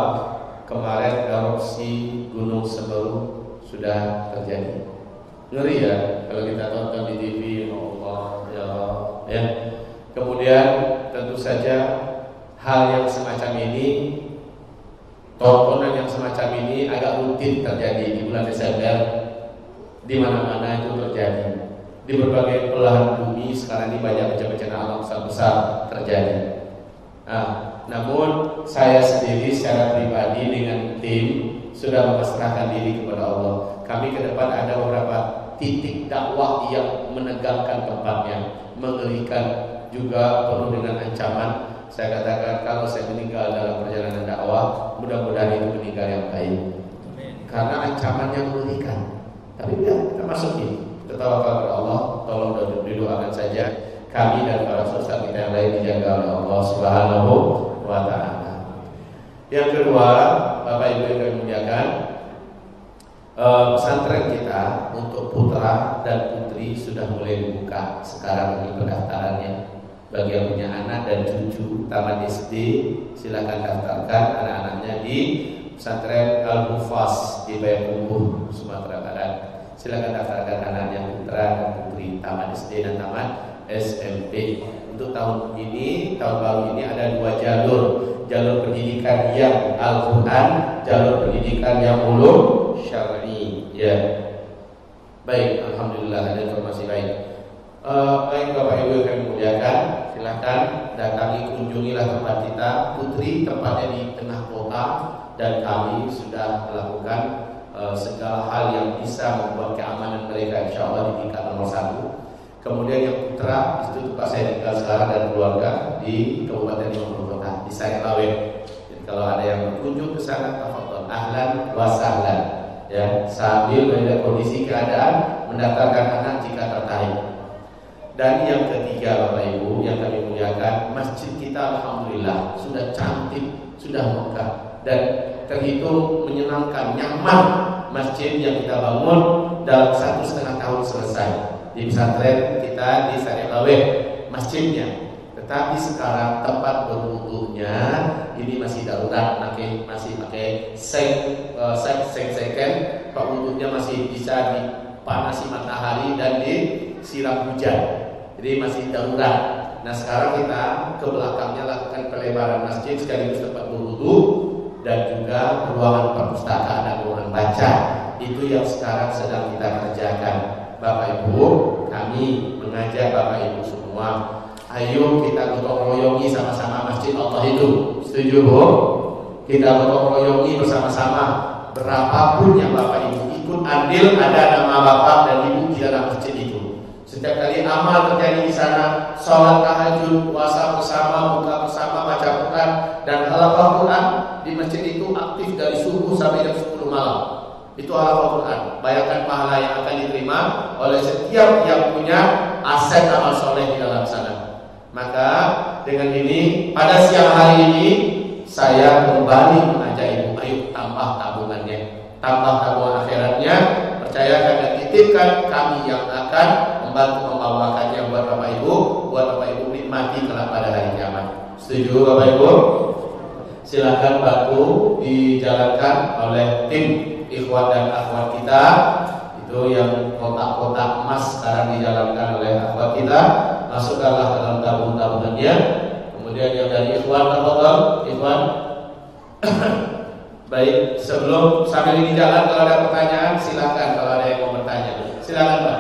kemarin erupsi Gunung Semeru sudah terjadi. Ngeri ya kalau kita tonton di TV, Allah ya. Kemudian tentu saja hal yang semacam ini, tontonan yang semacam ini agak rutin terjadi di bulan Desember. Di mana-mana itu terjadi. Di berbagai belahan bumi sekarang ini banyak bencana alam besar terjadi. Namun saya sendiri secara pribadi dengan tim sudah memasrahkan diri kepada Allah. Kami ke depan ada beberapa titik dakwah yang menegangkan tempatnya, mengerikan, juga penuh dengan ancaman. Saya katakan kalau saya meninggal dalam perjalanan dakwah, mudah-mudahan itu meninggal yang baik. Karena ancamannya mengerikan. Tapi kita masuki. Kita tawakal kepada Allah. Tolong didoakan saja kami dan para saudara kita yang lain dijaga oleh Allah Subhanahu wa Ta'ala. Yang kedua, Bapak Ibu yang kami muliakan, pesantren kita untuk putra dan putri sudah mulai dibuka sekarang ini pendaftarannya. Bagi yang punya anak dan cucu taman SD, silakan daftarkan anak-anaknya di pesantren Al-Hufaz di Payakumbuh, Sumatera Barat. Silakan daftarkan anaknya putra dan putri taman SD dan taman SMP. Untuk tahun ini, tahun baru ini ada 2 jalur. Jalur pendidikan yang Al-Quran, jalur pendidikan yang ulum syar'i. Ya. Baik, alhamdulillah ada informasi baik. Baik Bapak Ibu yang kami muliakan, silakan datangi, kunjungilah tempat kita. Putri tempatnya di tengah kota, dan kami sudah melakukan segala hal yang bisa membuat keamanan mereka insya Allah di tingkat nomor 1. Kemudian yang putra itu tempat saya tinggal sekarang dan keluarga di Kabupaten Lumajang Kota di Sayalawe. Jadi kalau ada yang berkunjung ke sana, tafadhol, ahlan wa sahlan, ya, sambil melihat kondisi keadaan, mendaftarkan anak jika tertarik. Dan yang ketiga Bapak Ibu yang kami muliakan, masjid kita alhamdulillah sudah cantik, sudah megah dan terhitung menyenangkan, nyaman. Masjid yang kita bangun dalam 1,5 tahun selesai. Di pesantren kita di Sayalawe masjidnya. Tetapi sekarang tempat berwudunya ini masih darurat, masih pakai seng-seng, tempat wudunya masih bisa dipanasi matahari dan disiram hujan. Jadi masih darurat. Nah sekarang kita ke belakangnya lakukan pelebaran masjid sekaligus tempat berwudu dan juga ruangan perpustakaan dan ruangan baca. Itu yang sekarang sedang kita kerjakan. Bapak Ibu, kami mengajak Bapak Ibu semua, ayo kita gotong royongi sama-sama masjid Allah itu. Setuju Bu? Kita gotong royongi bersama-sama berapapun yang Bapak Ibu ikut andil, ada nama Bapak dan Ibu di dalam masjid itu. Setiap kali amal terjadi di sana, sholat tahajud, puasa bersama, buka bersama, baca Quran dan halaqah Quran di masjid itu aktif dari subuh sampai jam 10 malam. Itu halaqah Quran. Bayangkan pahala yang akan diterima oleh setiap yang punya aset amal soleh di dalam sana. Maka dengan ini pada siang hari ini saya kembali mengajak Ibu, ayo tambah tabungannya, tambah tabungan akhiratnya. Percayakan dan titipkan kami yang akan membantu membawakannya buat Bapak Ibu, buat Bapak Ibu nikmati kelak pada hari kiamat. Setuju Bapak Ibu? Silakan bantu dijalankan oleh tim ikhwan dan akhwat kita. Itu yang kotak-kotak emas sekarang dijalankan oleh akhwat kita. Masukkanlah dalam tabung-tabungannya. Kemudian yang dari ikhwan, tafadhol ikhwan. Baik, sebelum sambil ini jalan, kalau ada pertanyaan silakan, kalau ada yang mau bertanya silakan Pak.